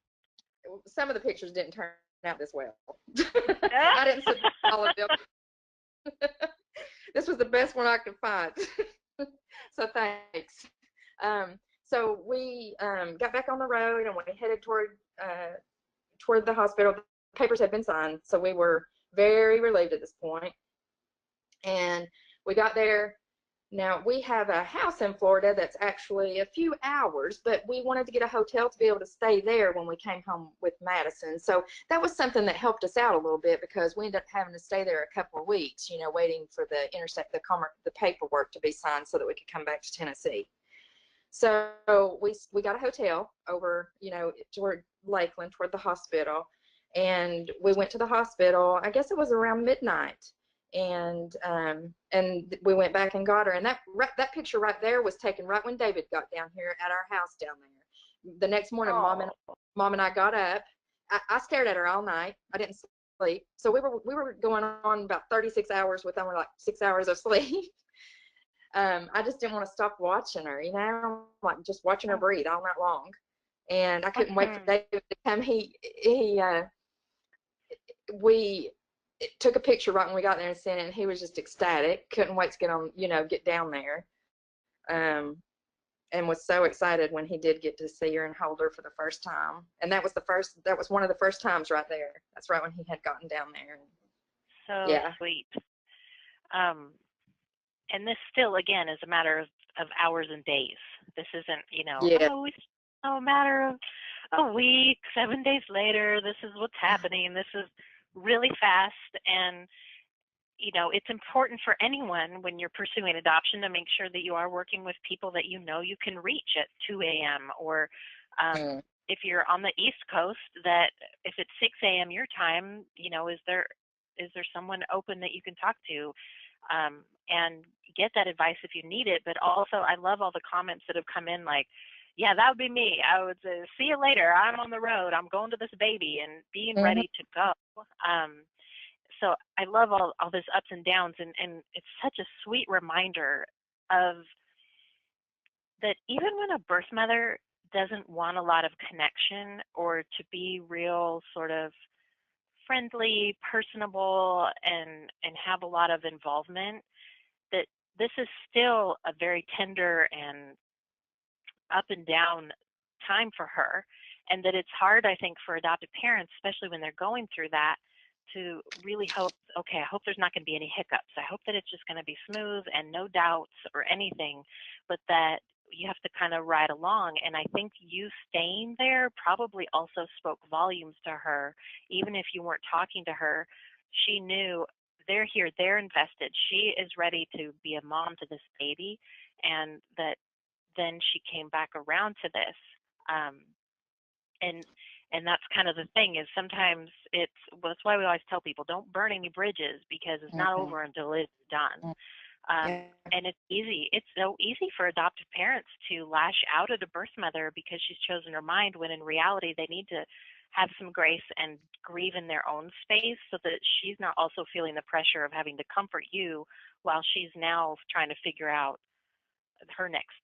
Some of the pictures didn't turn out this well. I didn't submit all of them. This was the best one I could find. So thanks. So we got back on the road, and we headed toward the hospital. The papers had been signed, so we were very relieved at this point. And we got there. Now, we have a house in Florida that's actually a few hours, but we wanted to get a hotel to be able to stay there when we came home with Madison. So that was something that helped us out a little bit, because we ended up having to stay there a couple of weeks, you know, waiting for the paperwork to be signed so that we could come back to Tennessee. So we got a hotel over, you know, toward Lakeland, toward the hospital, and we went to the hospital. I guess it was around midnight, and we went back and got her. And that picture right there was taken right when David got down here at our house down there. The next morning, Oh. Mom and I got up. I stared at her all night. I didn't sleep. So we were going on about 36 hours with only like 6 hours of sleep. I just didn't want to stop watching her, you know, like just watching her breathe all night long. And I couldn't wait for David to come. We took a picture right when we got there and sent it, and he was just ecstatic. Couldn't wait to get down there. And was so excited when he did get to see her and hold her for the first time. And that was one of the first times right there. That's right when he had gotten down there. So sweet. And this still, again, is a matter of hours and days. This isn't, it's a matter of a week, 7 days later, this is what's happening. This is really fast. And, it's important for anyone when you're pursuing adoption to make sure that you are working with people that you can reach at 2 a.m. or if you're on the East Coast, that if it's 6 a.m. your time, is there someone open that you can talk to? And get that advice if you need it. But also, I love all the comments that have come in like, yeah, that would be me. I would say, see you later. I'm on the road. I'm going to this baby, and being ready to go. So I love all this ups and downs, and it's such a sweet reminder of that even when a birth mother doesn't want a lot of connection or to be real sort of friendly, personable, and have a lot of involvement, that this is still a very tender and up and down time for her, and that it's hard, I think, for adoptive parents, especially when they're going through that, to really hope, okay, I hope there's not going to be any hiccups. I hope that it's just going to be smooth and no doubts or anything, but that you have to kind of ride along. And I think you staying there probably also spoke volumes to her. Even if you weren't talking to her, she knew they're here, they're invested. She is ready to be a mom to this baby, and that then she came back around to this. And that's kind of the thing, is sometimes that's why we always tell people, don't burn any bridges, because it's not over until it's done. And it's so easy for adoptive parents to lash out at a birth mother because she's chosen her mind, when in reality they need to have some grace and grieve in their own space, so that she's not also feeling the pressure of having to comfort you while she's now trying to figure out her next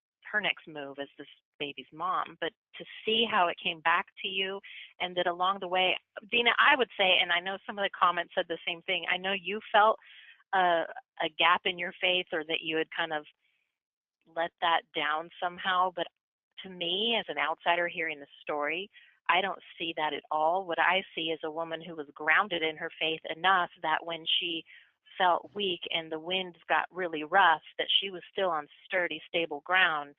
move as this baby's mom. But to see how it came back to you, and that along the way, Deanna, I would say, and I know some of the comments said the same thing, I know you felt a gap in your faith, or that you had kind of let that down somehow. But to me, as an outsider hearing the story, I don't see that at all. What I see is a woman who was grounded in her faith enough that when she felt weak and the winds got really rough, that she was still on sturdy, stable ground.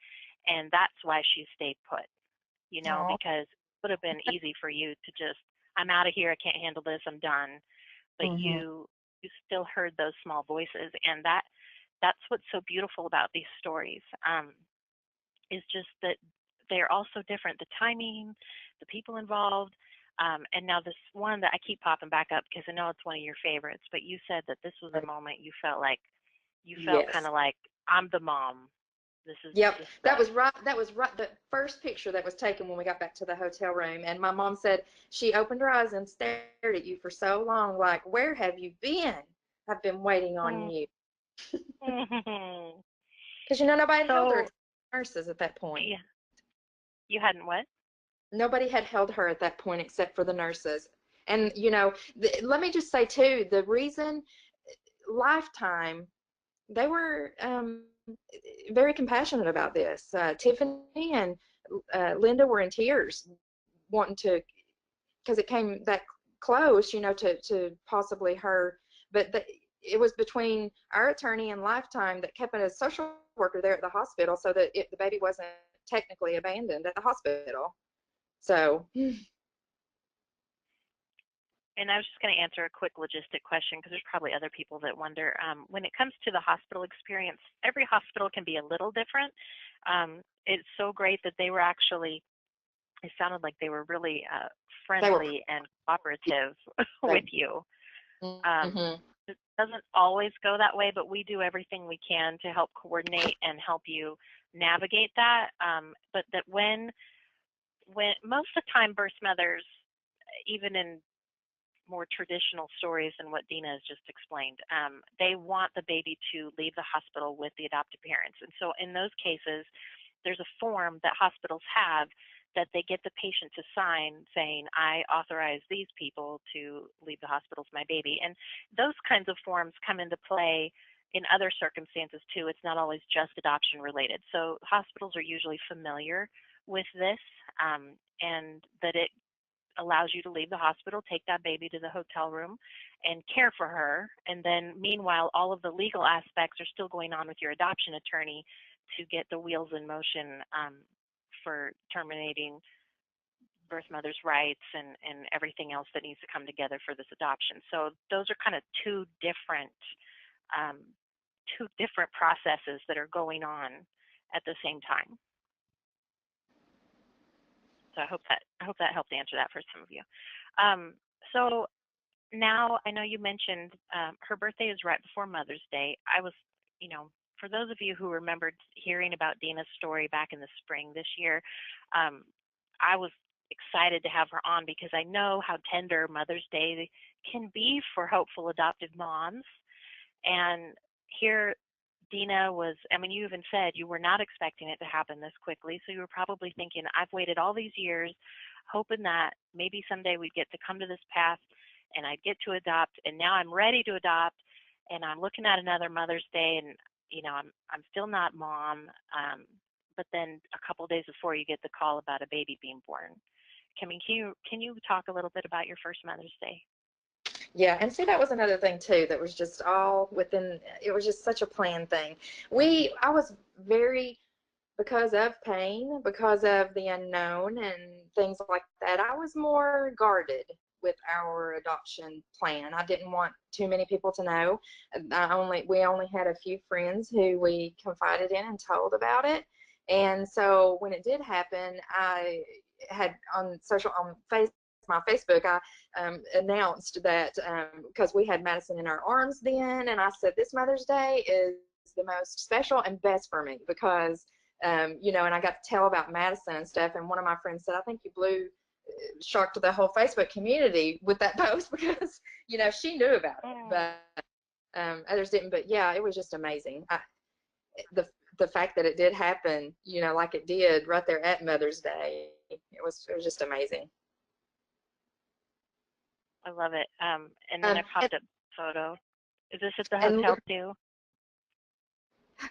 And that's why she stayed put, because it would have been easy for you to just, I'm out of here, I can't handle this, I'm done. But you still heard those small voices, and that's what's so beautiful about these stories, is just that they're all so different. The timing, the people involved, and now this one that I keep popping back up because I know it's one of your favorites, but you said that this was a moment you felt kind of like, I'm the mom. This is that was right. The first picture that was taken when we got back to the hotel room, and my mom said she opened her eyes and stared at you for so long, like, where have you been? I've been waiting on you. Because nobody had held her, nurses at that point. Yeah. You hadn't what? Nobody had held her at that point except for the nurses. And let me just say too, the reason Lifetime, they were very compassionate about this. Tiffany and Linda were in tears, wanting to, because it came that close, to possibly her, but it was between our attorney and Lifetime that kept a social worker there at the hospital so that the baby wasn't technically abandoned at the hospital. So. And I was just going to answer a quick logistic question because there's probably other people that wonder. When it comes to the hospital experience, every hospital can be a little different. It's so great that they were actually, it sounded like they were really friendly and cooperative with you. Mm-hmm. It doesn't always go that way, but we do everything we can to help coordinate and help you navigate that. But that when most of the time birth mothers, even in more traditional stories than what Deanna has just explained, they want the baby to leave the hospital with the adoptive parents. And so in those cases, there's a form that hospitals have that they get the patient to sign saying, I authorize these people to leave the hospital with my baby. And those kinds of forms come into play in other circumstances too. It's not always just adoption related. So hospitals are usually familiar with this, and that it allows you to leave the hospital, take that baby to the hotel room, and care for her. And then meanwhile, all of the legal aspects are still going on with your adoption attorney to get the wheels in motion for terminating birth mother's rights and everything else that needs to come together for this adoption. So those are kind of two different processes that are going on at the same time. So I hope that helped answer that for some of you. So now I know you mentioned her birthday is right before Mother's Day. I was, for those of you who remembered hearing about Deanna's story back in the spring this year, I was excited to have her on because I know how tender Mother's Day can be for hopeful adoptive moms. And here Deanna was, you even said you were not expecting it to happen this quickly, so you were probably thinking, I've waited all these years hoping that maybe someday we'd get to come to this path and I'd get to adopt, and now I'm ready to adopt, and I'm looking at another Mother's Day, and I'm still not mom, but then a couple of days before you get the call about a baby being born. Can you talk a little bit about your first Mother's Day? Yeah, and see, that was another thing too that was just all within, it was just such a planned thing. I was very, because of pain, because of the unknown and things like that, I was more guarded with our adoption plan. I didn't want too many people to know. We only had a few friends who we confided in and told about it. And so when it did happen, I had on my Facebook, I announced that because we had Madison in our arms then, and I said, this Mother's Day is the most special and best for me because, and I got to tell about Madison and stuff, and one of my friends said, I think you shocked the whole Facebook community with that post because, she knew about it, but others didn't. But yeah, it was just amazing. The fact that it did happen, like it did right there at Mother's Day, it was just amazing. I love it. And then I popped up a photo. Is this at the hotel too?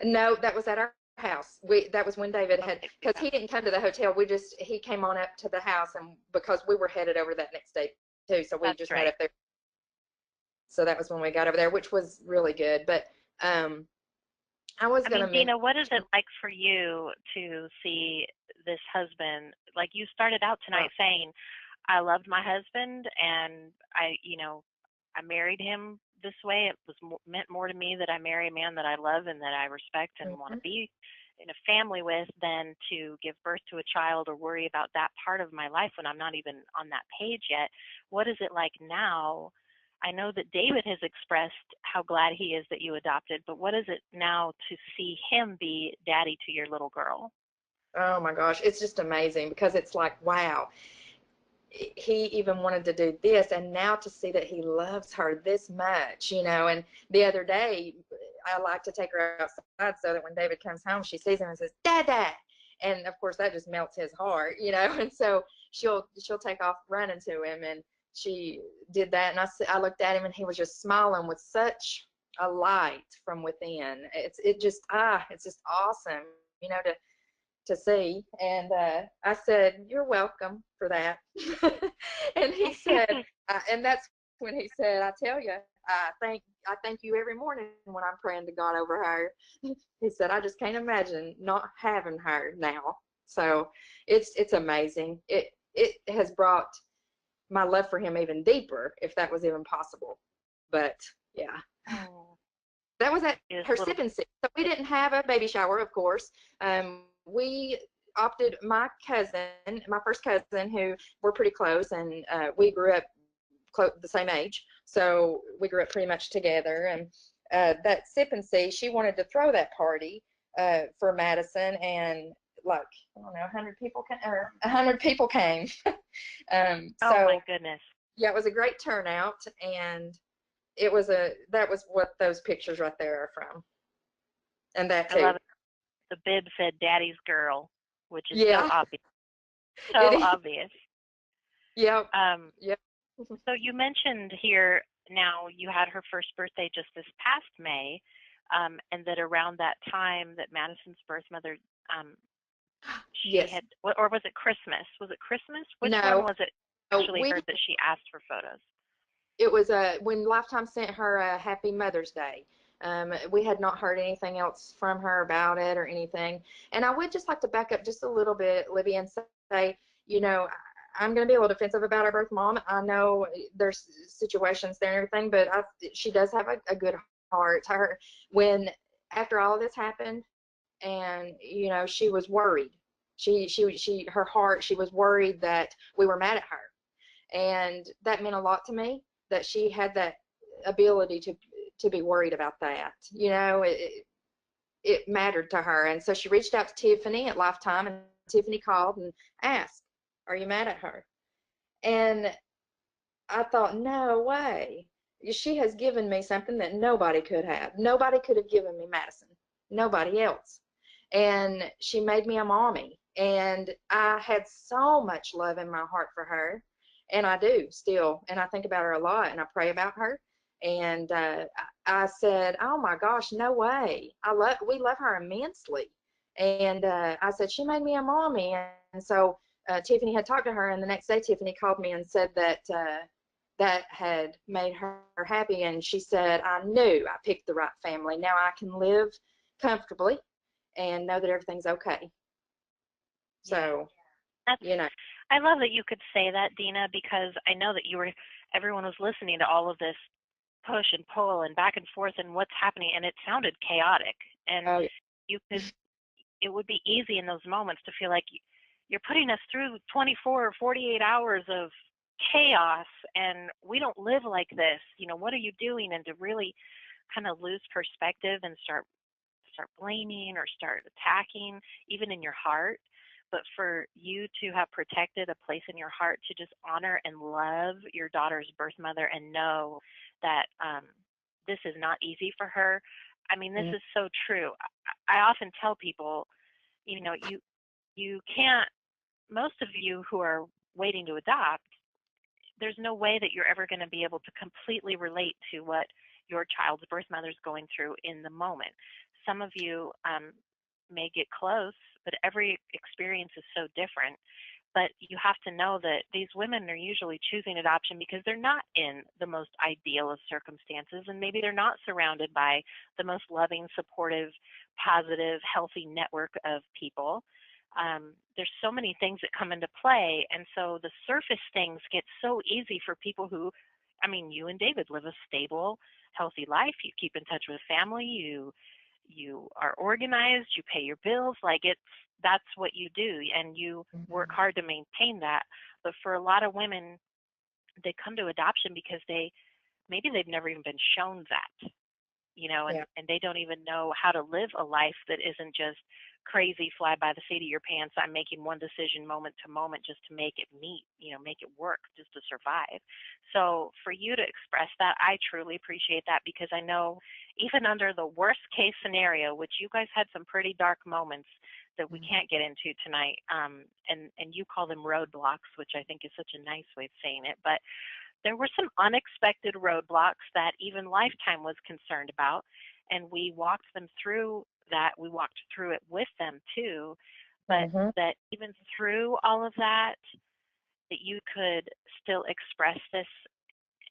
No, that was at our house. That was when David had, because he didn't come to the hotel. He came on up to the house, and because we were headed over that next day too, so we just met up there. So that was when we got over there, which was really good. But Deanna, what is it like for you to see this husband? Like, you started out tonight saying, I loved my husband, and I married him this way. It meant more to me that I marry a man that I love and that I respect and want to be in a family with than to give birth to a child or worry about that part of my life when I'm not even on that page yet. What is it like now? I know that David has expressed how glad he is that you adopted, but what is it now to see him be daddy to your little girl? Oh my gosh, it's just amazing because it's like, wow, he even wanted to do this, and now to see that he loves her this much, and the other day I like to take her outside so that when David comes home she sees him and says, Dad, and of course that just melts his heart, and so she'll take off running to him, and she did that, and I looked at him and he was just smiling with such a light from within. It's just awesome, to see. And I said, "You're welcome for that." And he said, and that's when he said, "I tell you, I thank you every morning when I'm praying to God over her." He said, "I just can't imagine not having her now." So it's amazing. It has brought my love for him even deeper, if that was even possible. But yeah, Oh, that was at is her little. sip and sip. So we didn't have a baby shower, of course. We opted my first cousin, who we're pretty close, and we grew up the same age, so we grew up pretty much together. And that sip and see, she wanted to throw that party for Madison, and like I don't know, 100 people came. Oh my So goodness. yeah, it was a great turnout, and that was what those pictures right there are from, and that I love too. it. The bib said "Daddy's girl," which is so Yeah, obvious. it So is. obvious. Yep, Um, yep. so you mentioned here now you had her first birthday just this past May, and that around that time that Madison's birth mother, um, she Yes. had, or was it Christmas? Was it Christmas? Which one No, was it no, actually heard that she asked for photos? it was when Lifetime sent her a Happy Mother's Day. We had not heard anything else from her about it or anything. And I would just like to back up just a little bit, Libby, and say, you know, I'm going to be a little defensive about our birth mom. I know there's situations there and everything, but she does have a good heart. When after all of this happened, and she was worried. Her heart. She was worried that we were mad at her, and that meant a lot to me, that she had that ability to be worried about that. It mattered to her, and so she reached out to Tiffany at Lifetime, and Tiffany called and asked, "Are you mad at her?" And I thought, no way. She has given me something that nobody could have. Nobody could have given me Madison. Nobody else. And she made me a mommy. And I had so much love in my heart for her. And I do still. And I think about her a lot, and I pray about her. And I said, "Oh my gosh, no way. We love her immensely." And I said, "She made me a mommy." And so Tiffany had talked to her, and the next day Tiffany called me and said that that had made her happy, and she said, "I knew I picked the right family. Now I can live comfortably and know that everything's okay." Yeah. So, That's, you know, I love that you could say that, Deanna, because I know that everyone was listening to all of this push and pull and back and forth and what's happening, and it sounded chaotic. And oh, you could, it would be easy in those moments to feel like you're putting us through 24 or 48 hours of chaos, and we don't live like this. What are you doing? And to really kind of lose perspective and start blaming or start attacking, even in your heart. But for you to have protected a place in your heart to just honor and love your daughter's birth mother and know that this is not easy for her. I mean, this mm, is so true. I often tell people, you can't. Most of you who are waiting to adopt, there's no way that you're ever going to be able to completely relate to what your child's birth mother is going through in the moment. Some of you may get close, but every experience is so different. But you have to know that these women are usually choosing adoption because they're not in the most ideal of circumstances, and maybe they're not surrounded by the most loving, supportive, positive, healthy network of people. There's so many things that come into play, and so the surface things get so easy for people who, I mean, you and David live a stable, healthy life. You keep in touch with family. You are organized. You pay your bills. Like that's what you do, and you work hard to maintain that. But for a lot of women, they come to adoption because maybe they've never even been shown that, yeah, and they don't even know how to live a life that isn't just crazy, fly by the seat of your pants. I'm making one decision moment to moment just to make it meet, make it work, just to survive. So for you to express that, I truly appreciate that, because I know even under the worst case scenario, which you guys had some pretty dark moments that we can't get into tonight, and you call them roadblocks, which I think is such a nice way of saying it, but there were some unexpected roadblocks that even Lifetime was concerned about, and we walked them through that. We walked through it with them too. but Mhm. that even through all of that, that you could still express this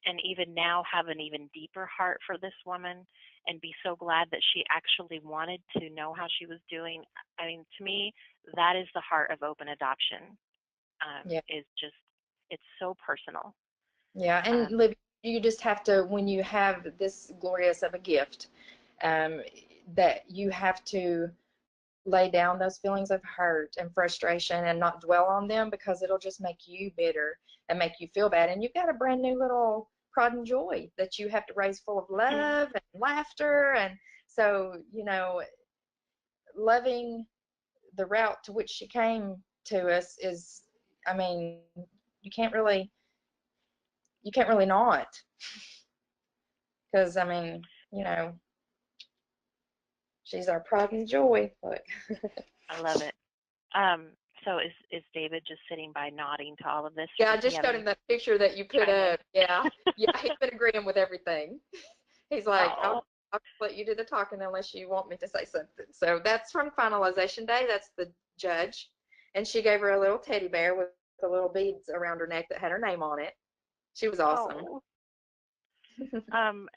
and even now have an even deeper heart for this woman and be so glad that she actually wanted to know how she was doing. I mean, to me, that is the heart of open adoption. Yeah. Is just it's so personal. Yeah. And Um, Libby, you just have to, when you have this glorious of a gift, um, that you have to lay down those feelings of hurt and frustration and not dwell on them, because it'll just make you bitter and make you feel bad. And you've got a brand new little pride and joy that you have to raise full of love and laughter. And so, loving the route to which she came to us is, I mean, you can't really, you can't really not, because I mean, you know, she's our pride and joy. Look. I love it. Um, so is David just sitting by nodding to all of this, or Yeah, I does he just have showed him any that picture that you put chime in? up. Yeah, yeah, he's been agreeing with everything. He's like, Oh, I'll let you do the talking unless you want me to say something. So that's from finalization day. That's the judge, and she gave her a little teddy bear with the little beads around her neck that had her name on it. She was awesome. oh. Um,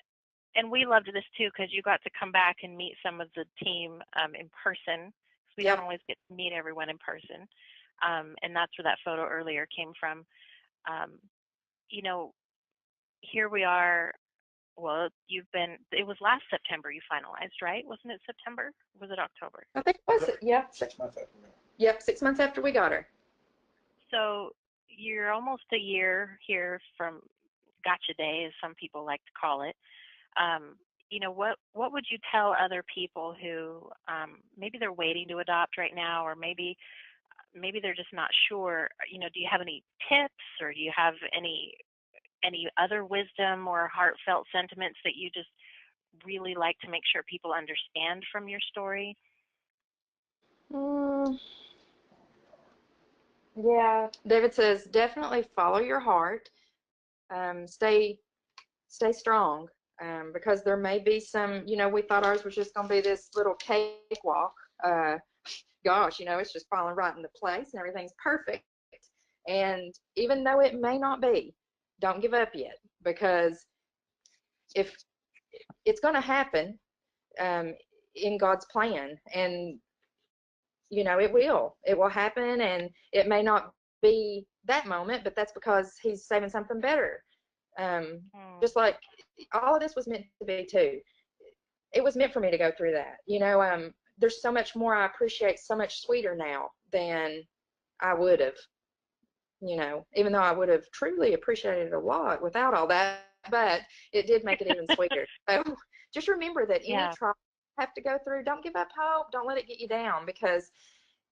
and we loved this too because you got to come back and meet some of the team in person. 'Cause we don't Yep. always get to meet everyone in person, and that's where that photo earlier came from. Um, you know, here we are. Well, you've been. It was last September you finalized, right? Wasn't it September? Or was it October? I think it was. Yeah. 6 months after that. Yep. 6 months after we got her. So you're almost a year here from Gotcha Day, as some people like to call it. Um, what would you tell other people who maybe they're waiting to adopt right now, or maybe they're just not sure? Do you have any tips, or do you have any other wisdom or heartfelt sentiments that you just really like to make sure people understand from your story? Mm, yeah. David says definitely follow your heart. Stay strong, because there may be some, we thought ours was just going to be this little cakewalk. Gosh, it's just falling right into place and everything's perfect. And even though it may not be, don't give up yet, because if it's going to happen, um, in God's plan, and it will happen, and it may not be that moment, but that's because He's saving something better. Um, Mm, just like all of this was meant to be too. It was meant for me to go through that. There's so much more I appreciate, so much sweeter now than I would have. Even though I would have truly appreciated it a lot without all that, but it did make it even sweeter. So just remember that any yeah. trial you have to go through, don't give up hope. Don't let it get you down, because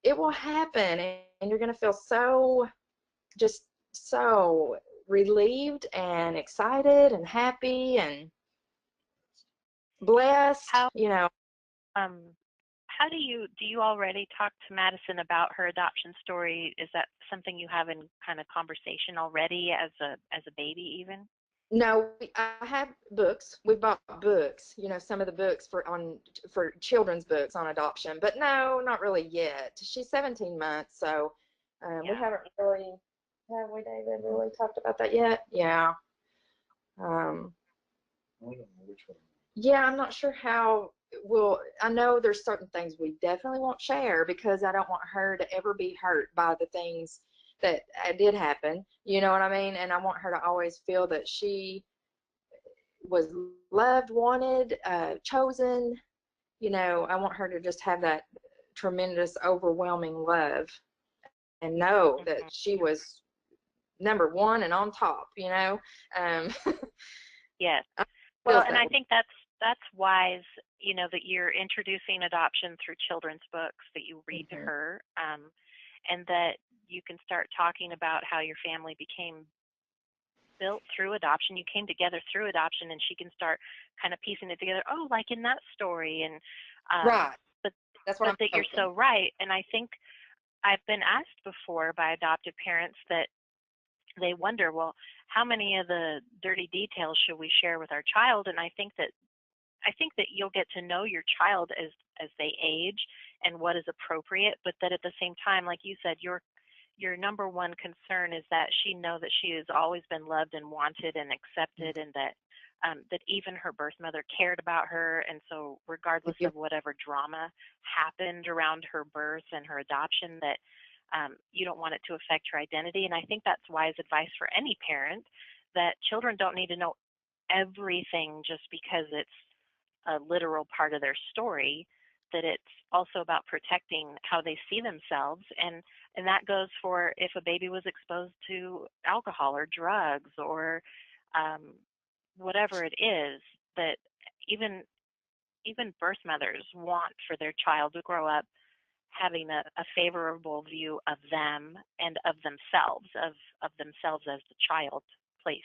it will happen, and you're going to feel just so relieved and excited and happy and blessed. How um how do you already talk to Madison about her adoption story? Is that something you have in kind of conversation already as a baby even? No, I have books. We bought books, some of the books for children's books on adoption, but no, not really yet. She's 17 months, so we Yeah. haven't really, have we, David, really talked about that yet? Yeah. Um, I don't know which one. yeah, I'm not sure how I know there's certain things we definitely won't share, because I don't want her to ever be hurt by the things that did happen. You know what I mean? And I want her to always feel that she was loved, wanted, chosen. I want her to just have that tremendous, overwhelming love, and know that Hmm. she was number one and on top. Um, Yes. I Well, feels and that I way. think that's wise, that you're introducing adoption through children's books that you read to Hmm. her, and that you can start talking about how your family became built through adoption. You came together through adoption, and she can start kind of piecing it together. Oh, like in that story, and Right. but That's what I'm that you're hoping. so right. And I think I've been asked before by adoptive parents that they wonder, well, how many of the dirty details should we share with our child? And I think that I think that you'll get to know your child as they age and what is appropriate, but that at the same time, like you said, your number one concern is that she know that she has always been loved and wanted and accepted, and that that even her birth mother cared about her. And so regardless of whatever drama happened around her birth and her adoption, that you don't want it to affect her identity. And I think that's wise advice for any parent, that children don't need to know everything just because it's a literal part of their story, that it's also about protecting how they see themselves. And that goes for if a baby was exposed to alcohol or drugs or whatever it is, that even birth mothers want for their child to grow up having a favorable view of them and of themselves, of themselves as the child placed.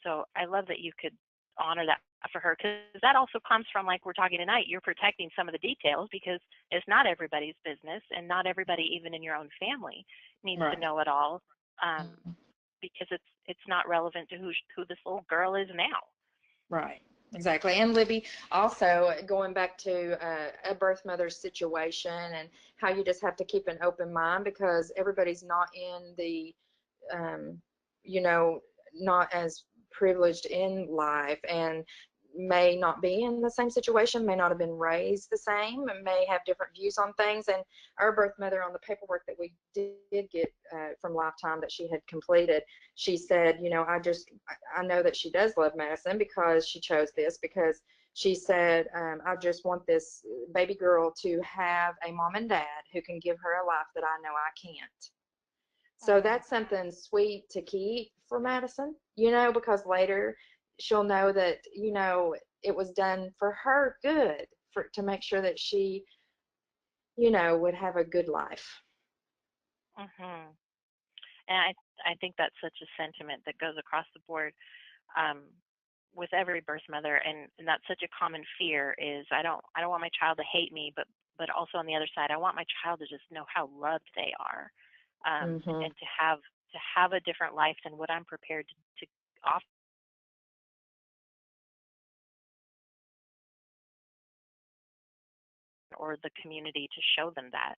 So I love that you could honor that for her, because that also comes from, like we're talking tonight, you're protecting some of the details, because it's not everybody's business, and not everybody, even in your own family, needs to know it all, because it's not relevant to who this little girl is now. Right. Exactly. And Libby, also going back to a birth mother's situation and how you just have to keep an open mind, because everybody's not in the, you know, not as privileged in life, and may not be in the same situation, may not have been raised the same, and may have different views on things. And our birth mother, on the paperwork that we did get from Lifetime that she had completed, she said, you know, I know that she does love Madison because she chose this, because she said, I just want this baby girl to have a mom and dad who can give her a life that I know I can't. So that's something sweet to keep for Madison, you know, because later she'll know that, you know, it was done for her good, to make sure that she, you know, would have a good life. And I think that's such a sentiment that goes across the board with every birth mother, and that's such a common fear, is I don't want my child to hate me, but also on the other side, I want my child to just know how loved they are, and to have a different life than what I'm prepared to offer, or the community to show them that.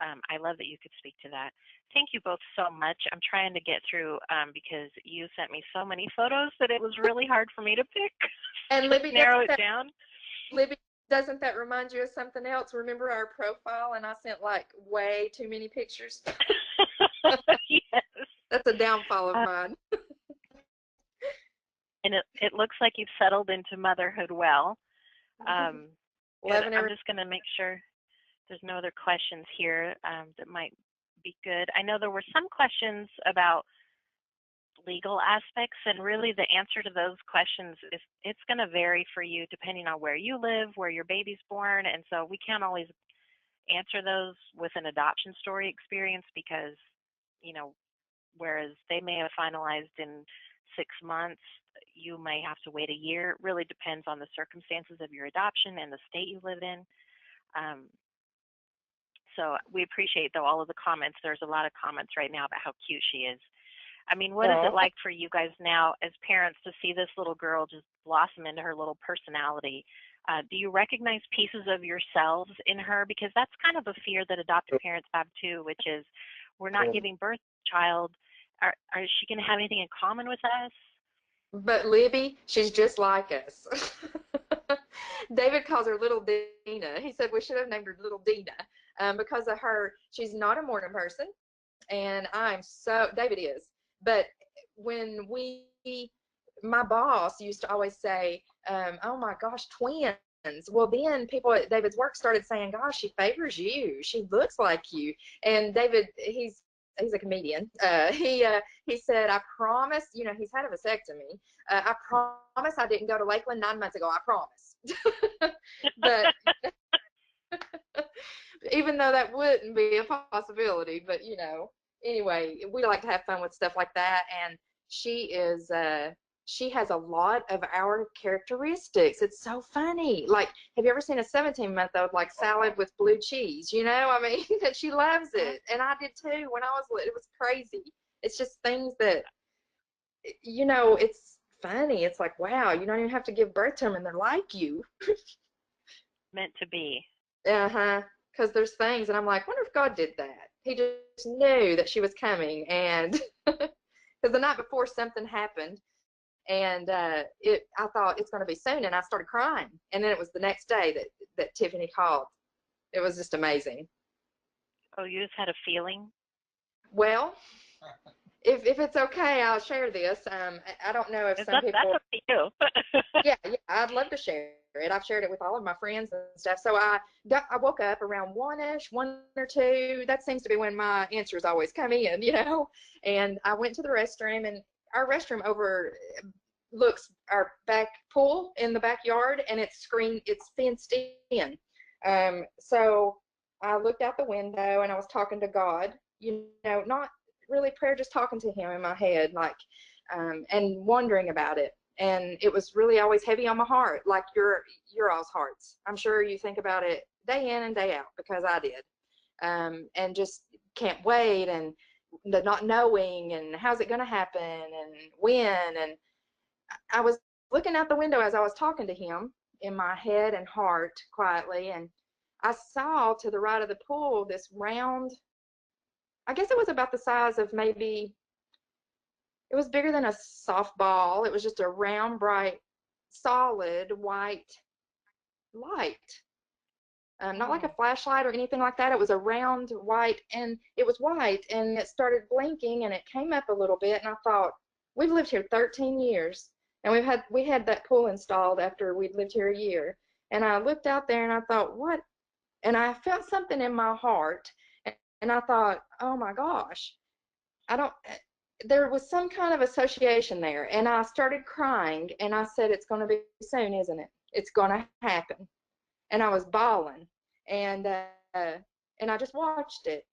I love that you could speak to that. Thank you both so much. I'm trying to get through because you sent me so many photos that it was really hard for me to pick and Libby, narrow it down. Libby, doesn't that remind you of something else? Remember our profile, and I sent like way too many pictures? Yes. That's a downfall of mine. And it looks like you've settled into motherhood well. I'm just going to make sure there's no other questions here that might be good. I know there were some questions about legal aspects, and really the answer to those questions is it's going to vary for you depending on where you live, where your baby's born, and so we can't always answer those with an adoption story experience, because, you know, whereas they may have finalized in 6 months, you may have to wait a year. It really depends on the circumstances of your adoption and the state you live in. So we appreciate, though, all of the comments. There's a lot of comments right now about how cute she is. I mean, what is it like for you guys now as parents to see this little girl just blossom into her little personality? Do you recognize pieces of yourselves in her? Because that's kind of a fear that adoptive parents have too, which is, we're not giving birth to a child. Is she going to have anything in common with us? But Libby, she's just like us. David calls her Little Deanna. He said we should have named her Little Deanna because of her. She's not a morning person, and David is. But when my boss used to always say, oh my gosh, twins. Well, then people at David's work started saying, gosh, she favors you. She looks like you. And David, he's a comedian. He said, I promise, you know, he's had a vasectomy. I promise I didn't go to Lakeland 9 months ago. I promise. But even though that wouldn't be a possibility, but you know, anyway, we like to have fun with stuff like that. And she has a lot of our characteristics. It's so funny. Like, have you ever seen a 17-month-old like salad with blue cheese? You know, I mean, that she loves it. And I did too when I was little. It was crazy. It's just things that, you know, it's funny. It's like, wow, you don't even have to give birth to them and they're like you. Meant to be. Uh-huh. Because there's things, and I'm like, wonder if God did that. He just knew that she was coming, and because the night before something happened, and I thought it's going to be soon, and I started crying, and then it was the next day that Tiffany called. It was just amazing. Oh, you just had a feeling? Well, if it's okay, I'll share this. I don't know if some That's people. up to you. Yeah, I'd love to share it. I've shared it with all of my friends and stuff. So I woke up around 1-ish, 1 or 2. That seems to be when my answers always come in, And I went to the restroom, and our restroom overlooks our back pool in the backyard, and it's fenced in. So I looked out the window, and I was talking to God, not really prayer, just talking to him in my head, like, and wondering about it. And it was really always heavy on my heart, like your all's hearts. I'm sure you think about it day in and day out, because I did. And just can't wait, and the not knowing, and how's it going to happen, and when. And I was looking out the window as I was talking to him in my head and heart quietly, and I saw to the right of the pool this round, I guess it was about the size of maybe, it was bigger than a softball. It was just a round, bright, solid white light. Not like a flashlight or anything like that. It was a round white, and it was white, and it started blinking, and it came up a little bit, and I thought, we've lived here 13 years, and we had that pool installed after we'd lived here a year. And I looked out there, and I thought, what? And I felt something in my heart, and I thought, oh my gosh, I don't, there was some kind of association there. And I started crying, and I said, it's going to be soon, isn't it? It's going to happen. And I was bawling, and I just watched it,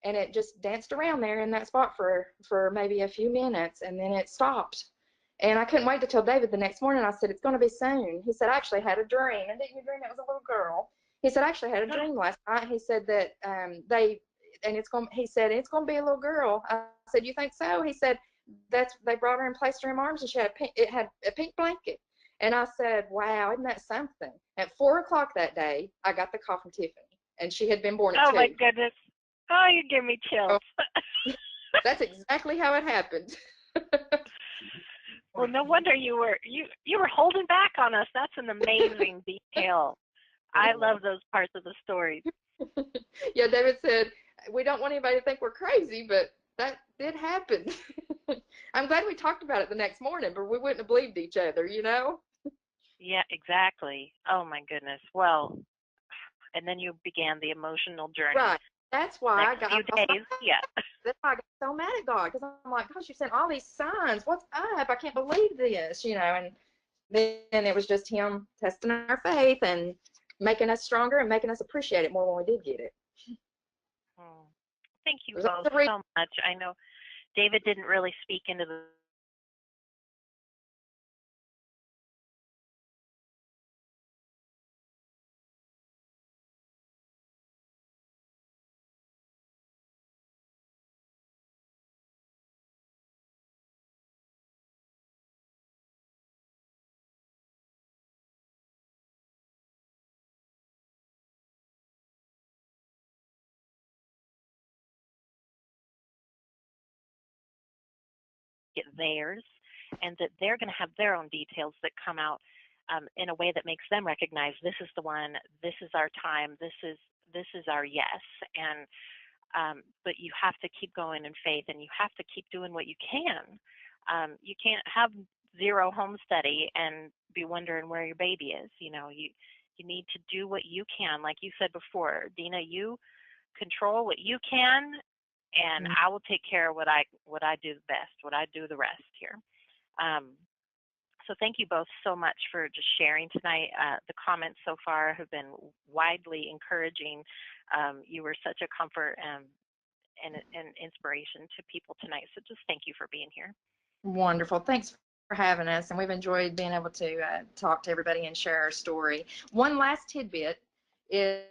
and it just danced around there in that spot for maybe a few minutes, and then it stopped. And I couldn't wait to tell David the next morning. I said, it's going to be soon. He said, I actually had a dream. And didn't you dream it was a little girl? He said, I actually had a dream last night. He said that he said, it's going to be a little girl. I said, you think so? He said, they brought her and placed her in my arms, and it had a pink blanket. And I said, wow, isn't that something? At 4 o'clock that day, I got the call from Tiffany, and she had been born at 2. Oh, my goodness. Oh, you give me chills. Oh, that's exactly how it happened. Well, no wonder you were holding back on us. That's an amazing detail. I love those parts of the story. Yeah, David said, we don't want anybody to think we're crazy, but that did happen. I'm glad we talked about it the next morning, but we wouldn't have believed each other, Yeah, exactly. Oh, my goodness. Well, and then you began the emotional journey. Right. That's why Next few days. Yeah. That's why I got so mad at God, because I'm like, gosh, you sent all these signs. What's up? I can't believe this, And then it was just him testing our faith and making us stronger and making us appreciate it more when we did get it. Thank you both so much. I know David didn't really speak into the get theirs, and that they're going to have their own details that come out in a way that makes them recognize this is the one, this is our time, this is our yes. And but you have to keep going in faith, and you have to keep doing what you can. You can't have zero home study and be wondering where your baby is. You need to do what you can. Like you said before, Deanna, you control what you can, and I will take care of what I do best, what I do the rest here. So thank you both so much for just sharing tonight. The comments so far have been widely encouraging. You were such a comfort and inspiration to people tonight. So just thank you for being here. Wonderful. Thanks for having us, and we've enjoyed being able to talk to everybody and share our story. One last tidbit is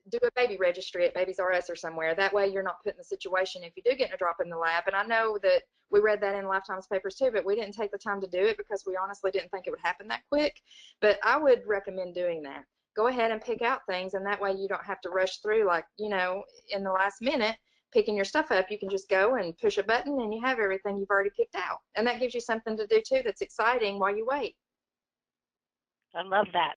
do a baby registry at Babies R Us or somewhere. That way you're not put in the situation if you do get in a drop in the lab. And I know that we read that in Lifetime's papers too, but we didn't take the time to do it because we honestly didn't think it would happen that quick. But I would recommend doing that. Go ahead and pick out things, and that way you don't have to rush through like, you know, in the last minute picking your stuff up. You can just go and push a button and you have everything you've already picked out. And that gives you something to do too that's exciting while you wait. I love that.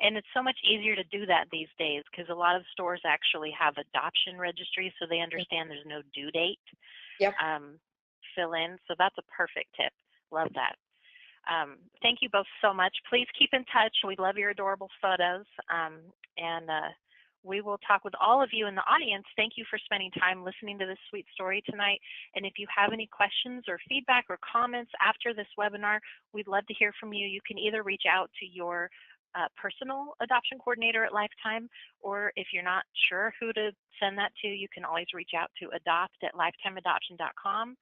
And it's so much easier to do that these days because a lot of stores actually have adoption registries, so they understand there's no due date. Yep. Fill in. So that's a perfect tip. Love that. Thank you both so much. Please keep in touch. We love your adorable photos. And we will talk with all of you in the audience. Thank you for spending time listening to this sweet story tonight. And if you have any questions or feedback or comments after this webinar, we'd love to hear from you. You can either reach out to your personal adoption coordinator at Lifetime, or if you're not sure who to send that to, you can always reach out to adopt@lifetimeadoption.com.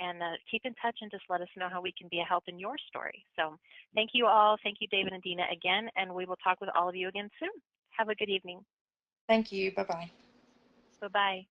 And keep in touch and just let us know how we can be a help in your story. So thank you all. Thank you, David and Deanna, again, and we will talk with all of you again soon. Have a good evening. Thank you. Bye-bye. Bye-bye.